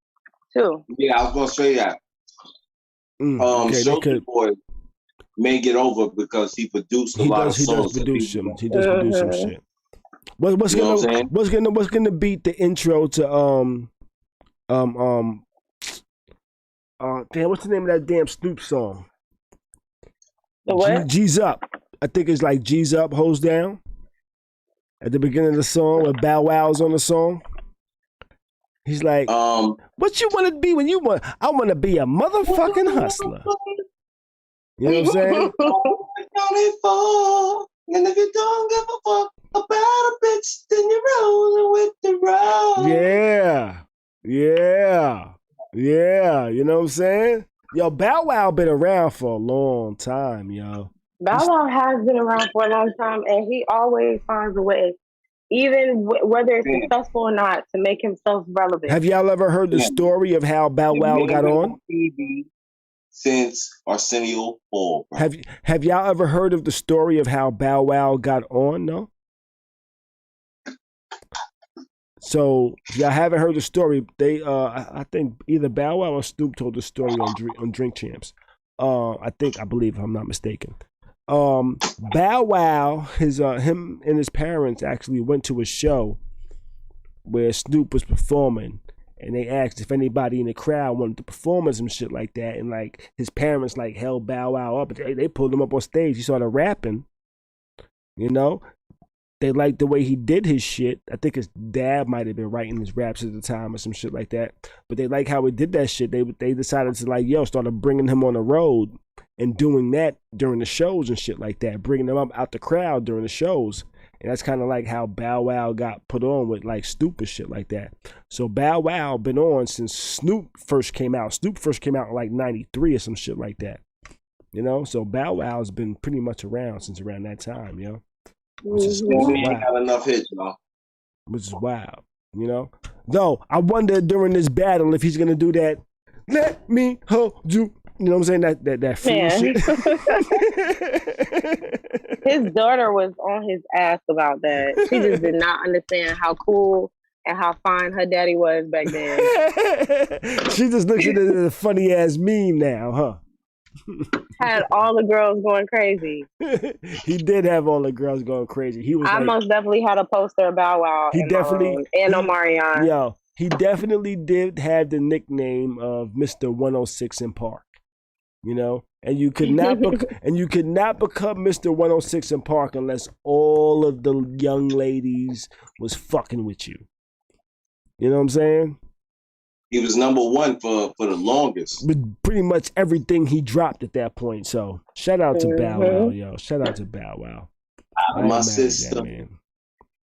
S5: too.
S3: Yeah, I was gonna say that. Soulja Boy may get over because he produced a lot of songs. He does produce some
S1: shit. What's gonna beat the intro to damn, what's the name of that damn Snoop song?
S5: The what?
S1: G's Up. I think it's like G's Up, Hose Down. At the beginning of the song, where Bow Wow's on the song. He's like, what you want to be when you want? I want to be a motherfucking hustler. You know what I'm saying?
S3: And if you don't give a fuck about a bitch, then you're rolling with the road.
S1: Yeah, you know what I'm saying? Yo, Bow Wow been around for a long time, yo.
S5: Bow Wow has been around for a long time, and he always finds a way, even whether it's successful or not, to make himself relevant.
S1: Have y'all ever heard the story of how Bow Wow got on?
S3: Since Arsenio Hall.
S1: Have y'all ever heard of the story of how Bow Wow got on? No. So if y'all haven't heard the story, they I think either Bow Wow or Snoop told the story on Drink Champs. I believe if I'm not mistaken. Bow Wow, him and his parents actually went to a show where Snoop was performing, and they asked if anybody in the crowd wanted to perform or some shit like that, and like his parents like held Bow Wow up. They pulled him up on stage. He started rapping. You know, they liked the way he did his shit. I think his dad might have been writing his raps at the time or some shit like that. But they like how he did that shit. They decided to started bringing him on the road and doing that during the shows and shit like that, bringing him up out the crowd during the shows. And that's kind of like how Bow Wow got put on with like Snoop and shit like that. So Bow Wow been on since Snoop first came out. Snoop first came out in like 93 or some shit like that. You know, so Bow Wow's been pretty much around since around that time, yo.
S3: He ain't got enough hits, you know.
S1: which is wild, you know. Though I wonder during this battle if he's gonna do that. Let me hold you. You know what I'm saying? That free shit.
S5: His daughter was on his ass about that. She just did not understand how cool and how fine her daddy was back then.
S1: She just looks at it as a funny ass meme now, huh?
S5: Had all the girls going crazy.
S1: He did have all the girls going crazy. He was.
S5: I most definitely had a poster of Bow Wow.
S1: He definitely
S5: and Omarion.
S1: Yo, he definitely did have the nickname of Mr. 106 in Park. You know, and you could not become Mr. 106 in Park unless all of the young ladies was fucking with you. You know what I'm saying?
S3: He was number one for the longest.
S1: With pretty much everything he dropped at that point. So shout out to Bow Wow, yo. Shout out to Bow Wow.
S3: My sister.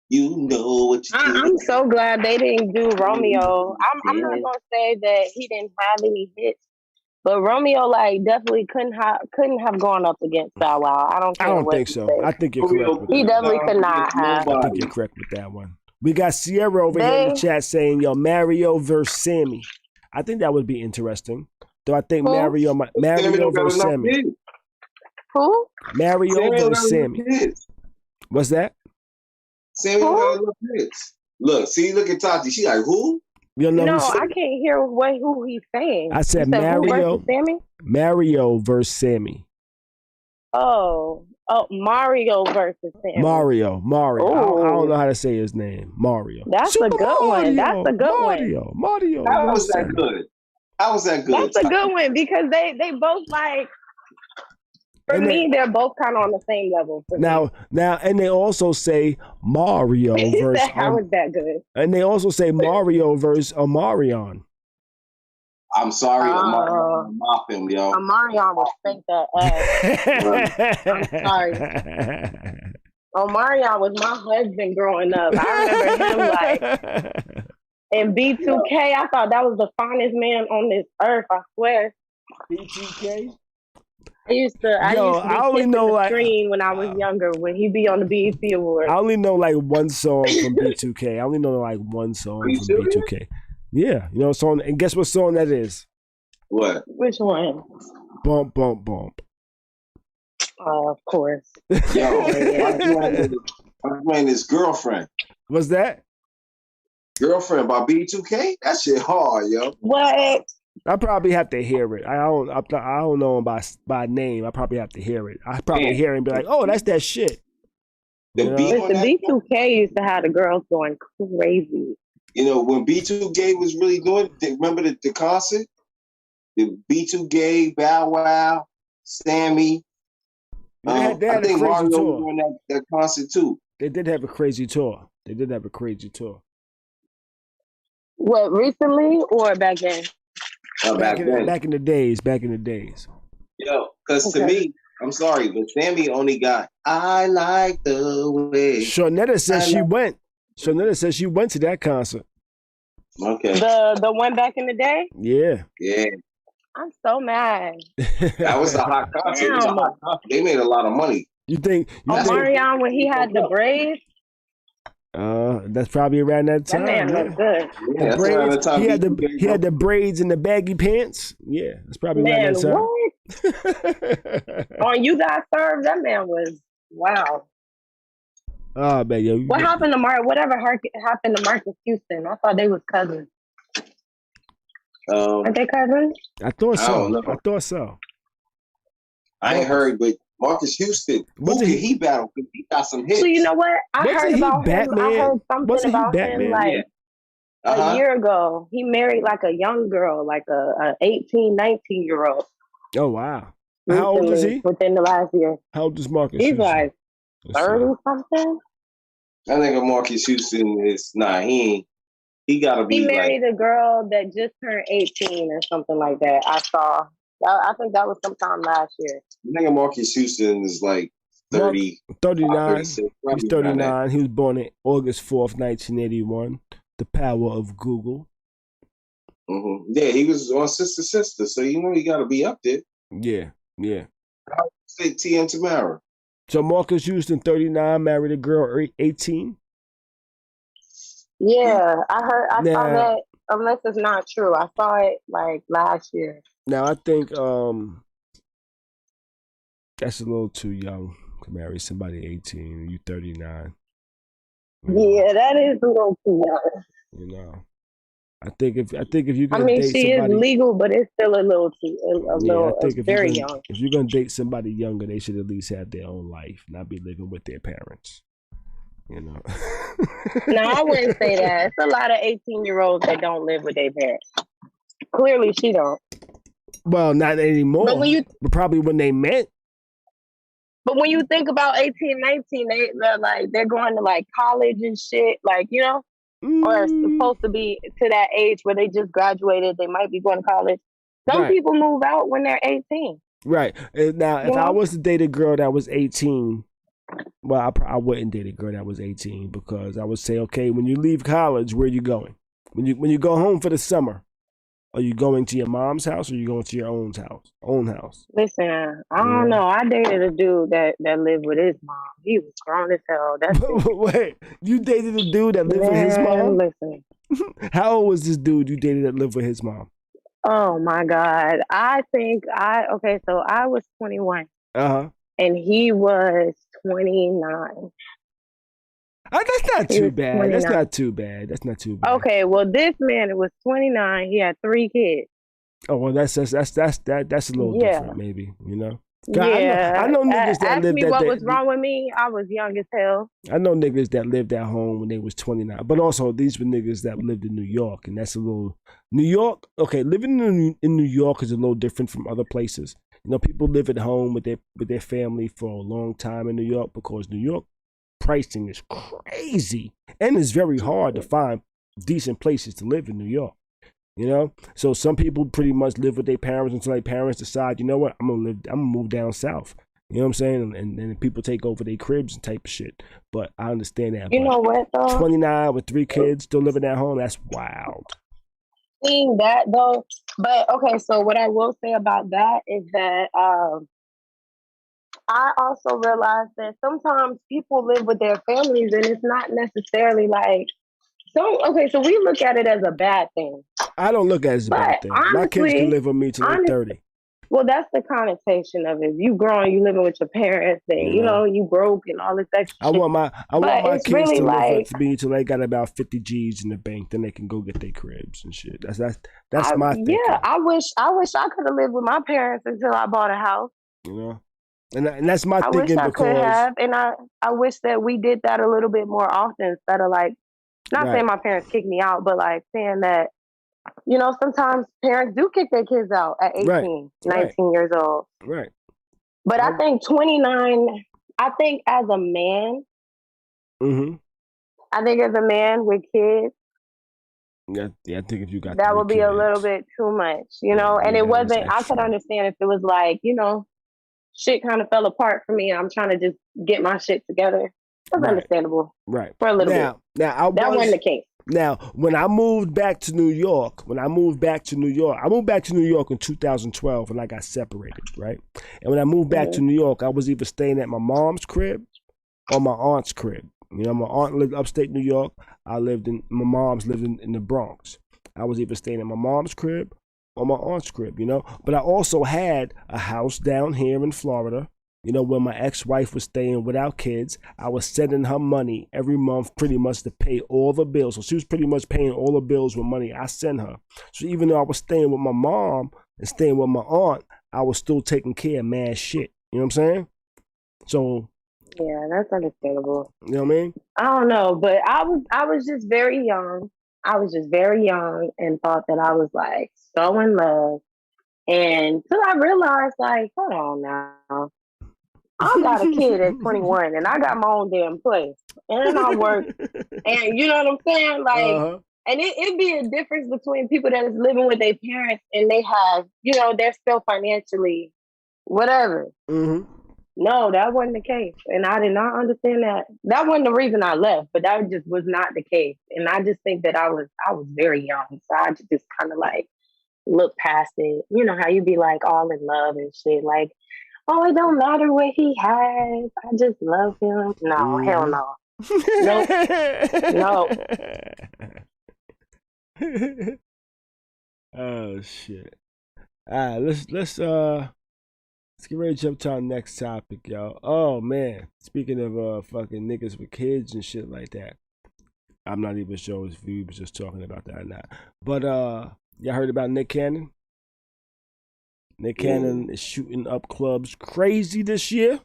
S3: You know what you do.
S5: I'm so glad they didn't do Romeo. I'm not gonna say that he didn't have any hits. But Romeo, like, definitely couldn't have gone up against Bow Wow. I don't think so.
S1: I think you're correct.
S5: He definitely could not have.
S1: I think you're correct with that one. We got Sierra over here in the chat saying, "Yo, Mario versus Sammy." I think that would be interesting. Though I think Mario versus Sammy.
S5: Who?
S1: Mario versus Sammy. What's that?
S3: Sammy got enough hits. Look at Tati. She like, who?
S1: You know
S5: no, I can't hear who he's saying.
S1: I said Mario versus Sammy.
S5: Oh, Mario versus Sammy.
S1: Mario. I don't know how to say his name. Mario.
S5: That's a good one. That's a good
S1: one. Mario.
S3: How was that good? That's a
S5: good one because they both like. For me, they're both kind of on the same level.
S1: Now, and they also say Mario versus.
S5: How is that good?
S1: And they also say Mario versus Omarion.
S3: I'm sorry, Omarion. Mop him, yo.
S5: Omarion would spank that ass. I'm sorry. Omarion was my husband growing up. I remember him like in B2K. I thought that was the finest man on this earth. I swear.
S1: B2K.
S5: I used to be kissing the screen when I was younger when he'd be on the BET Awards.
S1: I only know like one song from B2K. I only know like one song from B2K. Yeah, you know, song. And guess what song that is?
S3: What?
S5: Which one?
S1: Bump, bump, bump.
S5: Of course.
S3: Yo, I'm playing this Girlfriend.
S1: What's that?
S3: Girlfriend by B2K? That shit hard, yo.
S5: What?
S1: I probably have to hear it. I don't know him by name. I probably have to hear it. I probably hear it and be like, oh, that's that shit.
S3: The
S5: B2K used to have the girls going crazy.
S3: You know, when B2K was really doing, remember the concert? The B2K, Bow Wow, Sammy.
S1: They had
S3: I think Mario was
S1: tour.
S3: doing that concert too.
S1: They did have a crazy tour.
S5: What, recently or back then?
S1: Back in the days.
S3: Yo, because to me, I'm sorry, but Sammy only got I Like the Way.
S1: Shawnetta says she went. Shawnetta says she went to that concert.
S3: Okay.
S5: The one back in the day?
S1: Yeah.
S5: I'm so mad.
S3: That was a hot concert. It was a hot concert. They made a lot of money.
S1: You think
S5: Omarion when he had the braids?
S1: That's probably around that time.
S5: That man looked good.
S3: Yeah, that's around the time
S1: he had the braids and the baggy pants. Yeah, that's probably around that time.
S5: What? On You Got Served, that man was wow.
S1: Oh man, yo.
S5: What happened to whatever happened to Marcus Houston? I thought they was cousins. Are they cousins?
S1: I thought so.
S3: I ain't heard, but Marcus Houston, he battled? He got some hits.
S5: So you know what? I heard about him. I heard something about him like a year ago. He married like a young girl, like a 18, 19-year-old.
S1: Oh wow! How old is he?
S5: Within the last year.
S1: How old is Marcus?
S5: He's like 30 something.
S3: I think Marcus Houston is he gotta be.
S5: He married a girl that just turned 18 or something like that. I saw. I think that was sometime last year.
S3: I think Marcus Houston is like 30.
S1: 39. He's 39. He was born on August 4th, 1981. The power of Google.
S3: Mm-hmm. Yeah, he was on Sister Sister, so you know he got to be up there.
S1: Yeah.
S3: I would say T and Tamara.
S1: So Marcus Houston, 39, married a girl 18?
S5: Yeah, I saw
S1: Now,
S5: that. Unless it's not true, I saw it like last year.
S1: now I think that's a little too young to marry somebody 18. You 39. You know,
S5: Yeah, that is a little too young.
S1: you know. I think if you're
S5: I
S1: gonna
S5: mean,
S1: date
S5: she is
S1: somebody,
S5: legal, but it's still a little too,
S1: yeah, I think
S5: very young.
S1: if you're gonna date somebody younger, they should at least have their own life, not be living with their parents. You know.
S5: No, I wouldn't say that. It's a lot of 18-year-olds that don't live with their parents. Clearly, she don't.
S1: Well, not anymore. But probably when they met.
S5: But when you think about 18, 19, they're going to like college and shit, like, you know, or supposed to be to that age where they just graduated. They might be going to college. Some people move out when they're 18.
S1: Right. Now, if I was to date a girl that was 18, well, I wouldn't date a girl that was 18 because I would say, okay, when you leave college, where are you going? When you go home for the summer, are you going to your mom's house or are you going to your own house?
S5: Listen, I don't know. I dated a dude that lived with his mom. He was grown as hell. That's
S1: Wait, you dated a dude that lived with his mom?
S5: Listen.
S1: How old was this dude you dated that lived with his mom?
S5: Oh my God. So I was 21.
S1: Uh-huh.
S5: And he was 29.
S1: That's not too bad. That's not too bad.
S5: Okay, well, this man was 29. He had 3 kids.
S1: Oh well, that's a little different, maybe, you know.
S5: Yeah,
S1: I know niggas that lived.
S5: What was wrong with me? I was young as hell.
S1: I know niggas that lived at home when they was 29, but also these were niggas that lived in New York, and that's a little New York. Okay, living in New York is a little different from other places. You know, people live at home with their family for a long time in New York because New York pricing is crazy, and it's very hard to find decent places to live in New York. You know, so some people pretty much live with their parents until their parents decide, you know what, I'm gonna move down south. You know what I'm saying? And people take over their cribs and type of shit. But I understand that.
S5: You know what though?
S1: 29 with 3 kids still living at home, that's wild.
S5: Seeing that though, but okay, so what I will say about that is that I also realized that sometimes people live with their families and it's not necessarily like so we look at it as a bad thing.
S1: I don't look at it as a bad thing.
S5: Honestly,
S1: my kids can live with me till they're 30.
S5: Well, that's the connotation of it. You growing, you living with your parents, and you know you broke and all this extra shit.
S1: I want my kids
S5: really
S1: to live with me till they got about 50 G's in the bank. Then they can go get their cribs and shit. That's my thing.
S5: Yeah, I wish I could have lived with my parents until I bought a house.
S1: You know, and that's my thinking.
S5: I wish I could have, and I wish that we did that a little bit more often instead of like. Not saying my parents kicked me out, but like saying that, you know, sometimes parents do kick their kids out at 18, 19 years old.
S1: Right.
S5: But I think 29, I think as a man, I think as a man with kids,
S1: I think if you got
S5: that would be a little bit too much, you know, and it wasn't, I could understand if it was like, you know, shit kind of fell apart for me. I'm trying to just get my shit together. That's understandable.
S1: Right.
S5: For a little bit.
S1: That wasn't the case. Now, when I moved back to New York, I moved back to New York in 2012 when I got separated, right? And when I moved back to New York, I was either staying at my mom's crib or my aunt's crib. You know, my aunt lived upstate New York. My mom's lived in the Bronx. I was either staying at my mom's crib or my aunt's crib, you know? But I also had a house down here in Florida. You know, when my ex-wife was staying without kids, I was sending her money every month pretty much to pay all the bills. So she was pretty much paying all the bills with money I sent her. So even though I was staying with my mom and staying with my aunt, I was still taking care of mad shit. You know what I'm saying? So
S5: yeah, that's understandable.
S1: You know what I mean?
S5: I don't know, but I was just very young. I was just very young and thought that I was like so in love. And till I realized, like, hold on now. I got a kid at 21 and I got my own damn place and I work and you know what I'm saying? Like, and it'd be a difference between people that is living with their parents and they have, you know, they're still financially whatever. No, that wasn't the case. And I did not understand that. That wasn't the reason I left, but that just was not the case. And I just think that I was very young. So I just kind of like look past it. You know how you be like all in love and shit. Like, oh, it don't matter what he has. I just love him. No, hell no. Nope. No.
S1: Oh shit. All right, let's get ready to jump to our next topic, y'all. Oh man, speaking of fucking niggas with kids and shit like that, I'm not even sure if we was just talking about that or not. But y'all heard about Nick Cannon? Nick Cannon is shooting up clubs crazy this year.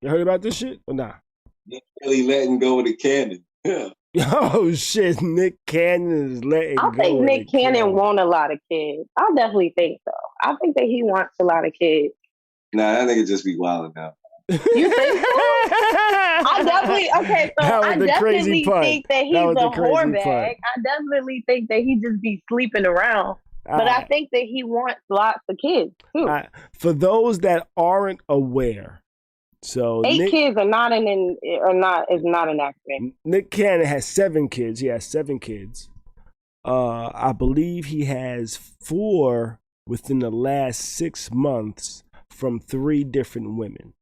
S1: You heard about this shit or not?
S3: He's really letting go of the cannon. Yeah.
S1: Oh shit, Nick Cannon is letting go.
S5: I think Nick Cannon want a lot of kids. I definitely think so. I think that he wants a lot of kids.
S3: Nah, that nigga just be wilding out.
S5: You think so? I definitely think that he's a whore bag. I definitely think that he just be sleeping around. But I think that he wants lots of kids too.
S1: For those that aren't aware, so
S5: Nick, kids is not an accident.
S1: Nick Cannon has 7 kids. He has 7 kids. I believe he has 4 within the last 6 months from 3 different women.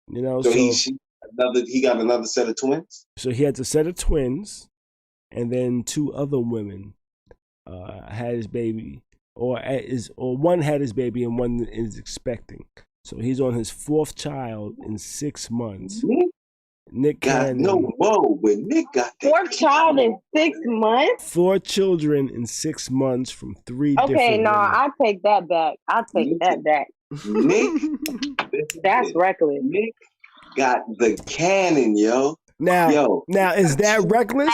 S1: You know,
S3: so he got another set of twins.
S1: So he has a set of twins, and then 2 other women had his baby, or one had his baby and one is expecting. So he's on his 4th child in 6 months. Nick Cannon.
S3: But Nick got that
S5: 4th child in 6 months.
S1: 4 children in 6 months from 3 different women.
S5: I take that back.
S3: Nick,
S5: that's reckless.
S3: Nick got the cannon, yo.
S1: Now is that reckless?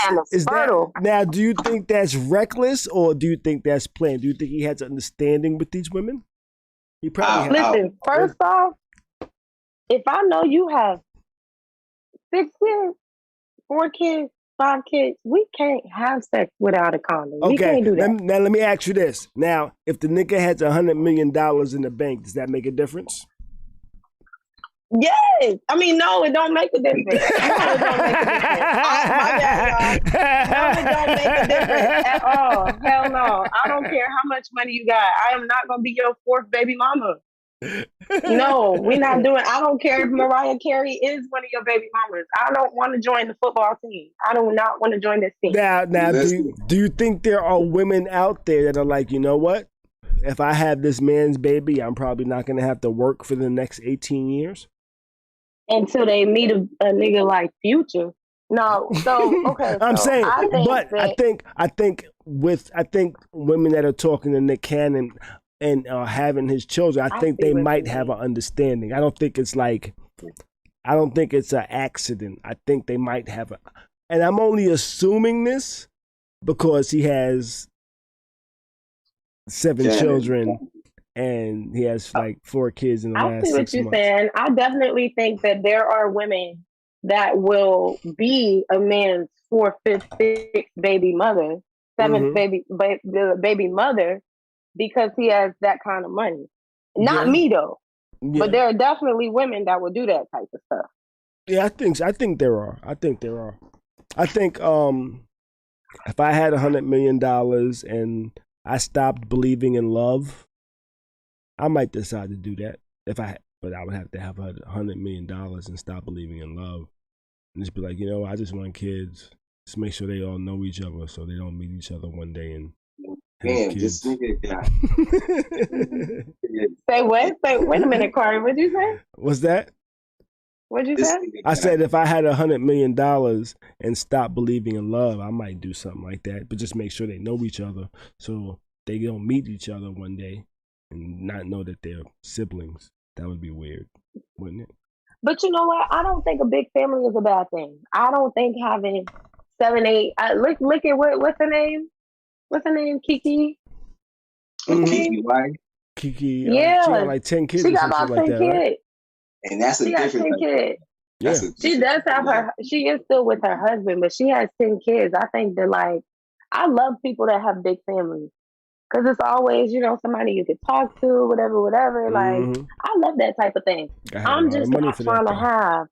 S1: Now, do you think that's reckless or do you think that's planned? Do you think he has understanding with these women? He probably has.
S5: Listen, first off, if I know you have 6 kids, 4 kids, 5 kids, we can't have sex without a condom. We can't do that.
S1: Now let me ask you this. Now, if the nigga has $100 million in the bank, does that make a difference?
S5: Yes. I mean, no, it don't make a difference. No, it don't make a difference. My bad, y'all. No, it don't make a difference at all. Hell no. I don't care how much money you got. I am not going to be your 4th baby mama. No, we're not doing. I don't care if Mariah Carey is one of your baby mamas. I don't want to join the football team. I do not want to join this team.
S1: Now, do you think there are women out there that are like, you know what? If I have this man's baby, I'm probably not going to have to work for the next 18 years?
S5: Until they meet a nigga like Future. No, so okay.
S1: I'm saying, I think women that are talking to Nick Cannon and having his children, I think they might have an understanding. I don't think it's an accident. I think they might have and I'm only assuming this because he has 7 children. And he has like 4 kids in the last 6 months.
S5: I see what you're saying. I definitely think that there are women that will be a man's 4th, 5th, 6th baby mother, 7th baby mother, because he has that kind of money. Not me though, but there are definitely women that will do that type of stuff.
S1: Yeah, I think there are. I think if I had $100 million and I stopped believing in love, I might decide to do that. But I would have to have $100 million and stop believing in love, and just be like, you know, I just want kids. Just make sure they all know each other, so they don't meet each other one day and have kids.
S3: This nigga got.
S5: Say what? Wait a minute, Khary. What'd you say?
S1: What's that?
S5: What'd you say?
S1: I said if I had $100 million and stopped believing in love, I might do something like that. But just make sure they know each other, so they don't meet each other one day and not know that they're siblings. That would be weird, wouldn't it?
S5: But you know what? I don't think a big family is a bad thing. I don't think having 7, 8. Look at what's her name? What's her name? Kiki.
S3: Kiki, right?
S1: Kiki.
S5: Yeah,
S1: she got like 10 kids.
S5: She got about 10 kids. Right?
S3: And that's she got 10 kids.
S1: Yeah.
S5: She does have her. She is still with her husband, but she has 10 kids. I think that I love people that have big families. Because it's always, somebody you could talk to, whatever. Like, I love that type of thing. I'm just not trying to have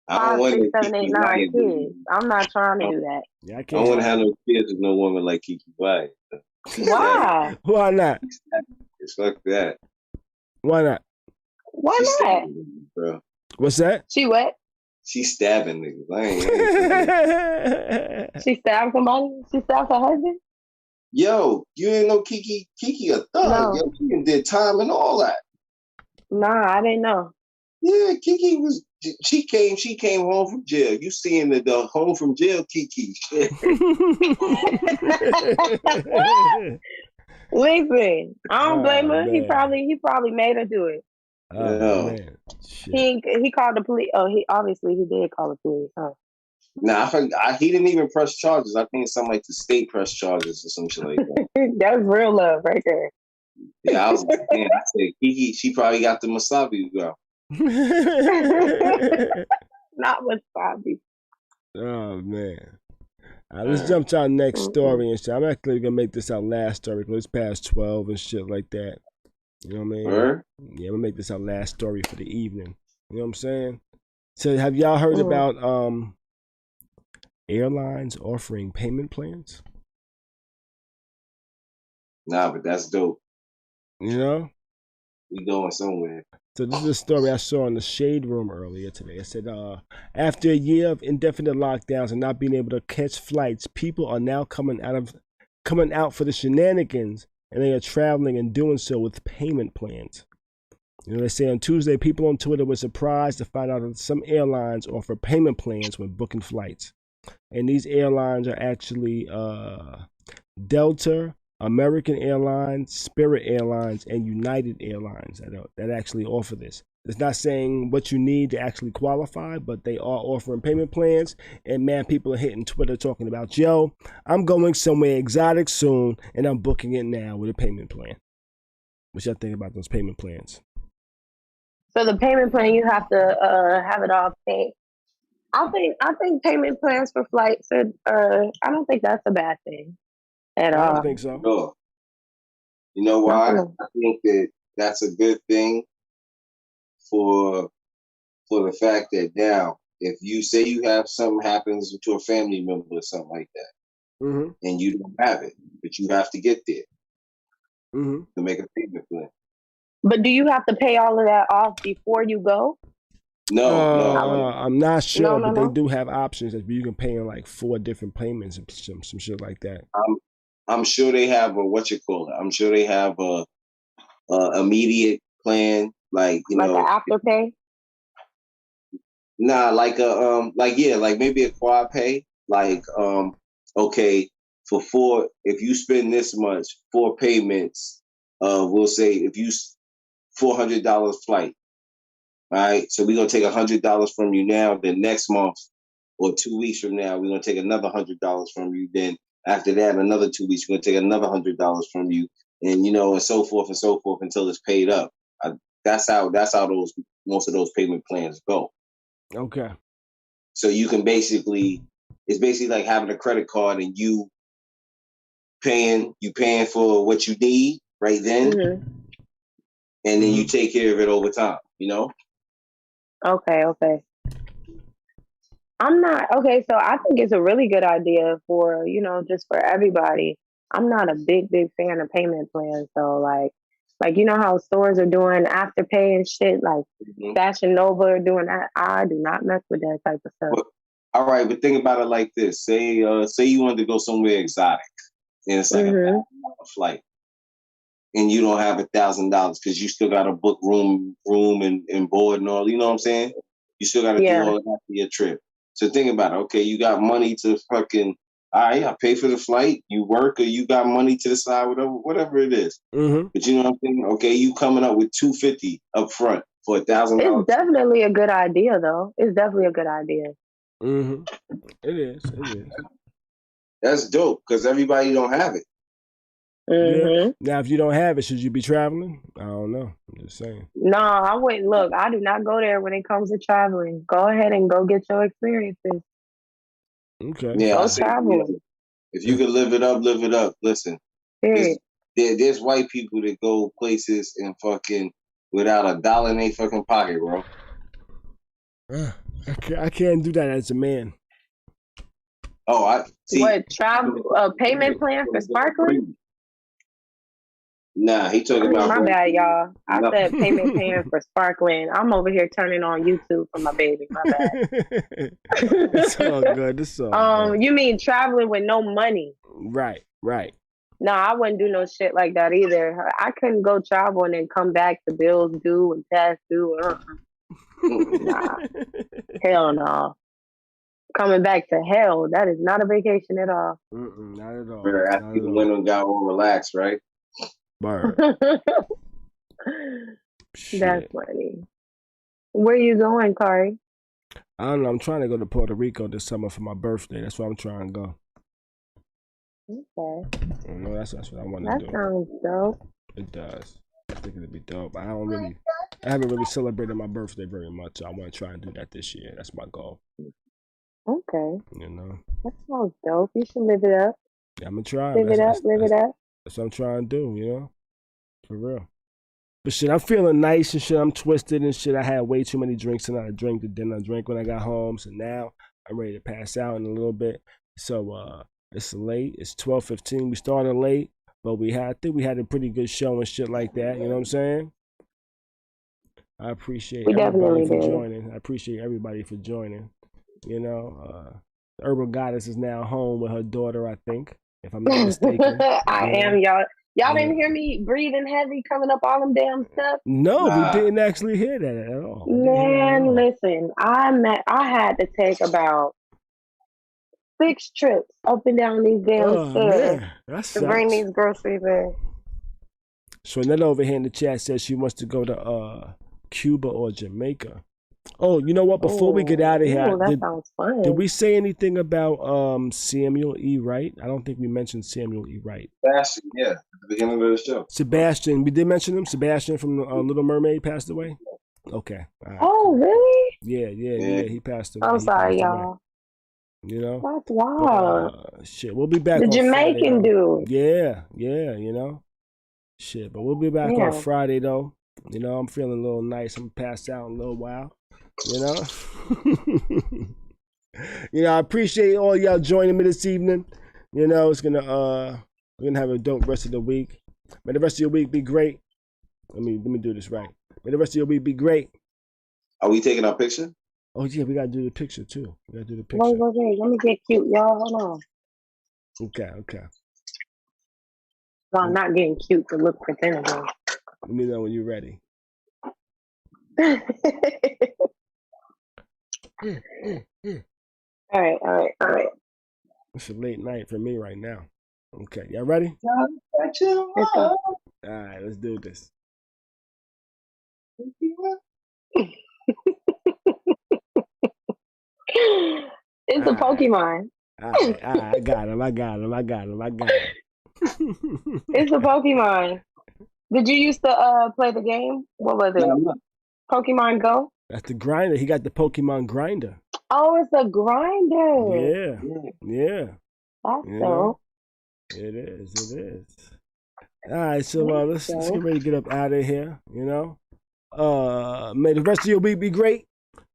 S5: 5, 6, 7, 8, 9 kids. I'm not trying to do that.
S1: Yeah, I
S3: don't want to have no kids with no woman like Kiki White.
S5: Why?
S1: Why not?
S3: It's fuck that.
S1: Why not?
S5: Why not?
S3: Bro.
S1: What's that?
S5: She what?
S3: She stabbing niggas.
S5: She stabbed somebody? She stabbed her husband?
S3: Yo, you ain't know Kiki a thug.
S5: No.
S3: Yo, she did time and all that.
S5: Nah, I didn't know.
S3: Yeah, Kiki was. She came home from jail. You seeing the home from jail Kiki?
S5: Listen, I don't blame her.
S1: Man.
S5: He probably made her do it.
S1: Oh man, shit.
S5: He called the police. Oh, he did call the police. Huh?
S3: Nah, he didn't even press charges. I think it's something like the state press charges or some shit like that.
S5: That's real love right there.
S3: Yeah, I said Kiki, she probably got the Masabi girl.
S5: Not wasabi.
S1: Oh man. All right, let's jump to our next story and shit. I'm actually gonna make this our last story because it's past 12 and shit like that. You know what I mean? Yeah, I'm gonna make this our last story for the evening. You know what I'm saying? So have y'all heard about airlines offering payment plans?
S3: Nah, but that's dope.
S1: You know?
S3: We going somewhere.
S1: So this is a story I saw in the Shade Room earlier today. It said, after a year of indefinite lockdowns and not being able to catch flights, people are now coming out for the shenanigans, and they are traveling and doing so with payment plans. You know, they say on Tuesday, people on Twitter were surprised to find out that some airlines offer payment plans when booking flights. And these airlines are actually Delta, American Airlines, Spirit Airlines, and United Airlines that actually offer this. It's not saying what you need to actually qualify, but they are offering payment plans. And man, people are hitting Twitter talking about, yo, I'm going somewhere exotic soon, and I'm booking it now with a payment plan. What y'all think about those payment plans?
S5: So the payment plan, you have to have it all paid. I think payment plans for flights are I don't think that's a bad thing at all.
S1: I don't think so.
S3: No. You know why? I think that's a good thing for the fact that now, if you say you have something happens to a family member or something like that, and you don't have it, but you have to get there to make a payment plan.
S5: But do you have to pay all of that off before you go?
S3: No.
S1: I'm not sure, but they do have options that you can pay in like 4 different payments or some shit like that.
S3: I'm sure they have I'm sure they have a immediate plan, like
S5: an afterpay.
S3: Nah, like maybe a quad pay. Like okay, for 4, if you spend this much, 4 payments. We'll say if you $400 flight. All right, so we're gonna take $100 from you now. Then next month or 2 weeks from now, we're gonna take another $100 from you. Then after that, another 2 weeks, we're gonna take another $100 from you, and and so forth until it's paid up. That's how most of those payment plans go.
S1: Okay.
S3: So you can it's basically like having a credit card and you paying for what you need right then, and then you take care of it over time.
S5: Okay. I'm not okay. So I think it's a really good idea for just for everybody. I'm not a big fan of payment plans. So like how stores are doing afterpay and shit. Like Fashion Nova are doing that. I do not mess with that type of stuff.
S3: All right, but think about it like this: say you wanted to go somewhere exotic, and it's like a $1,000 flight, and you don't have $1,000 because you still got to book room and board and all. You know what I'm saying? You still got to do all that for your trip. So think about it. Okay, you got money to fucking. All right, I pay for the flight. You work, or you got money to the side, whatever it is. But you know what I'm saying? Okay, you coming up with $250 up front for $1,000.
S5: It's definitely a good idea, though. It's definitely a good idea.
S1: It is.
S5: That's
S3: dope because everybody don't have it.
S1: Yeah. Now, if you don't have it, should you be traveling? I don't know. I'm just saying.
S5: No, I wouldn't. Look, I do not go there when it comes to traveling. Go ahead and go get your experiences.
S1: Okay.
S3: Yeah,
S5: go travel.
S3: If you can live it up, live it up. Listen, there's white people that go places and fucking without $1 in their fucking pocket, bro.
S1: I can't do that as a man.
S3: Oh, I see.
S5: What travel payment plan for sparkling?
S3: Nah, he talking about.
S5: My bad, y'all. I
S3: No.
S5: said payment plan for sparkling. I'm over here turning on YouTube for my baby. My bad.
S1: It's all good. It's all good.
S5: You mean traveling with no money?
S1: Right.
S5: No, I wouldn't do no shit like that either. I couldn't go travel and then come back to bills due and tax due. Nah, hell no. Coming back to hell, that is not a vacation at all.
S1: Not at all.
S3: After you went and got all relaxed, right?
S1: Bird.
S5: That's funny. Where you going, Khary?
S1: I don't know. I'm trying to go to Puerto Rico this summer for my birthday. That's where I'm trying to go.
S5: Okay.
S1: You know, that's what I want to do.
S5: That sounds dope.
S1: It does. I think it'll be dope. I haven't really celebrated my birthday very much. I want to try and do that this year. That's my goal.
S5: Okay.
S1: You know.
S5: That sounds dope. You should live it up.
S1: Yeah, I'm gonna try.
S5: Live it up.
S1: That's what I'm trying to do. You know, for real. But shit, I'm feeling nice and shit. I'm twisted and shit. I had way too many drinks tonight. I drank the dinner. I drank when I got home. So now I'm ready to pass out in a little bit. So it's late. It's 12:15. We started late, but I think we had a pretty good show and shit like that. You know what I'm saying? I appreciate everybody for joining. I appreciate everybody for joining. You know, the Herbal Goddess is now home with her daughter, I think, if I'm not mistaken.
S5: I am, y'all. Y'all didn't hear me breathing heavy, coming up all them damn stuff?
S1: No, we didn't actually hear that at all.
S5: Man, listen, I had to take about 6 trips up and down these damn stairs to bring these groceries in.
S1: So Netta over here in the chat says she wants to go to Cuba or Jamaica. Oh, you know what? Before we get out of here,
S5: that sounds fun.
S1: Did we say anything about Samuel E. Wright? I don't think we mentioned Samuel E. Wright.
S3: Sebastian, yeah, at the beginning of the show.
S1: Sebastian, we did mention him. Sebastian from Little Mermaid passed away. Okay. Right.
S5: Oh, really?
S1: Yeah. He passed away.
S5: I'm sorry, y'all.
S1: You know?
S5: That's wild.
S1: Shit, we'll be back
S5: the
S1: on
S5: Jamaican
S1: Friday,
S5: dude.
S1: Yeah, you know? Shit, but we'll be back on Friday, though. You know, I'm feeling a little nice. I'm gonna pass out in a little while. You know? You know, I appreciate all y'all joining me this evening. You know, we're gonna have a dope rest of the week. May the rest of your week be great. Let me do this right. May the rest of your week be great.
S3: Are we taking our picture?
S1: Oh yeah, we gotta do the picture too.
S5: Wait. Let me get cute, y'all. Hold on.
S1: Okay.
S5: Well, I'm not getting cute to look presentable.
S1: Let me know when you're ready.
S5: All right.
S1: It's a late night for me right now. Okay, y'all ready?
S5: All
S1: right, let's do this.
S5: It's a Pokemon.
S1: All right, I got him.
S5: It's a Pokemon. Did you used to play the game? What was it? Pokemon Go?
S1: That's the grinder. He got the Pokemon grinder.
S5: Oh, it's a grinder.
S1: Yeah.
S5: That's dope.
S1: It is. All right, so let's get ready to get up out of here, you know. May the rest of your week be great.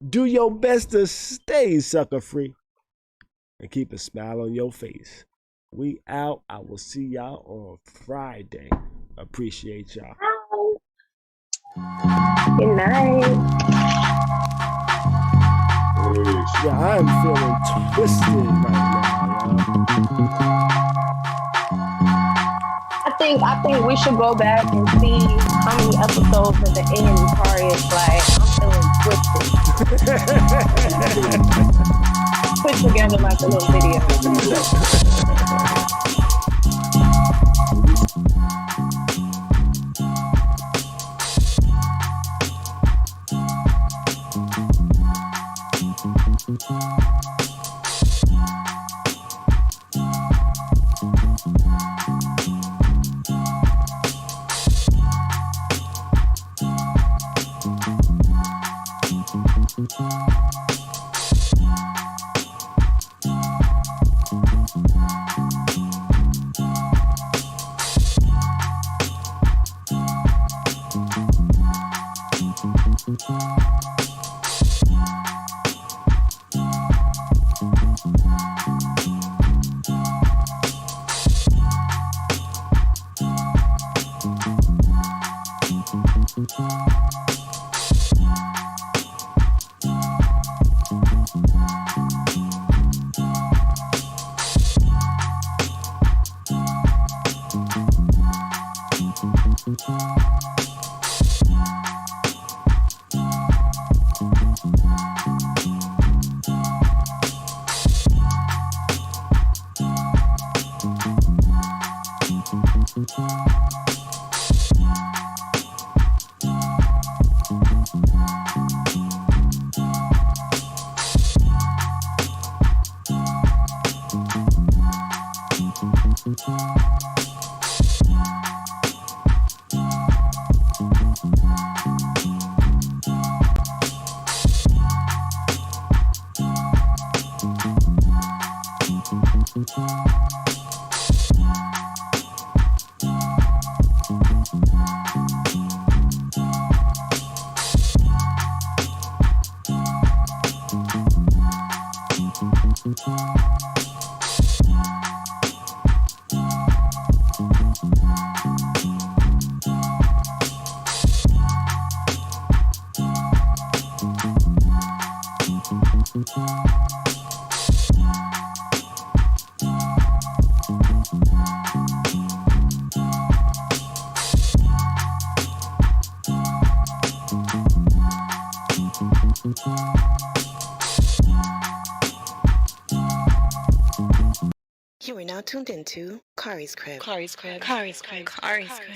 S1: Do your best to stay sucker free and keep a smile on your face. We out. I will see y'all on Friday. Appreciate y'all.
S5: Good night.
S1: Yeah, I am feeling twisted right now, y'all.
S5: I think we should go back and see how many episodes at the end Khary is like, I'm feeling twisted. Put together like a little video.
S4: You are now tuned into Khary's Crib. Khary's Crib. Khary's Crib. Khary's Crib.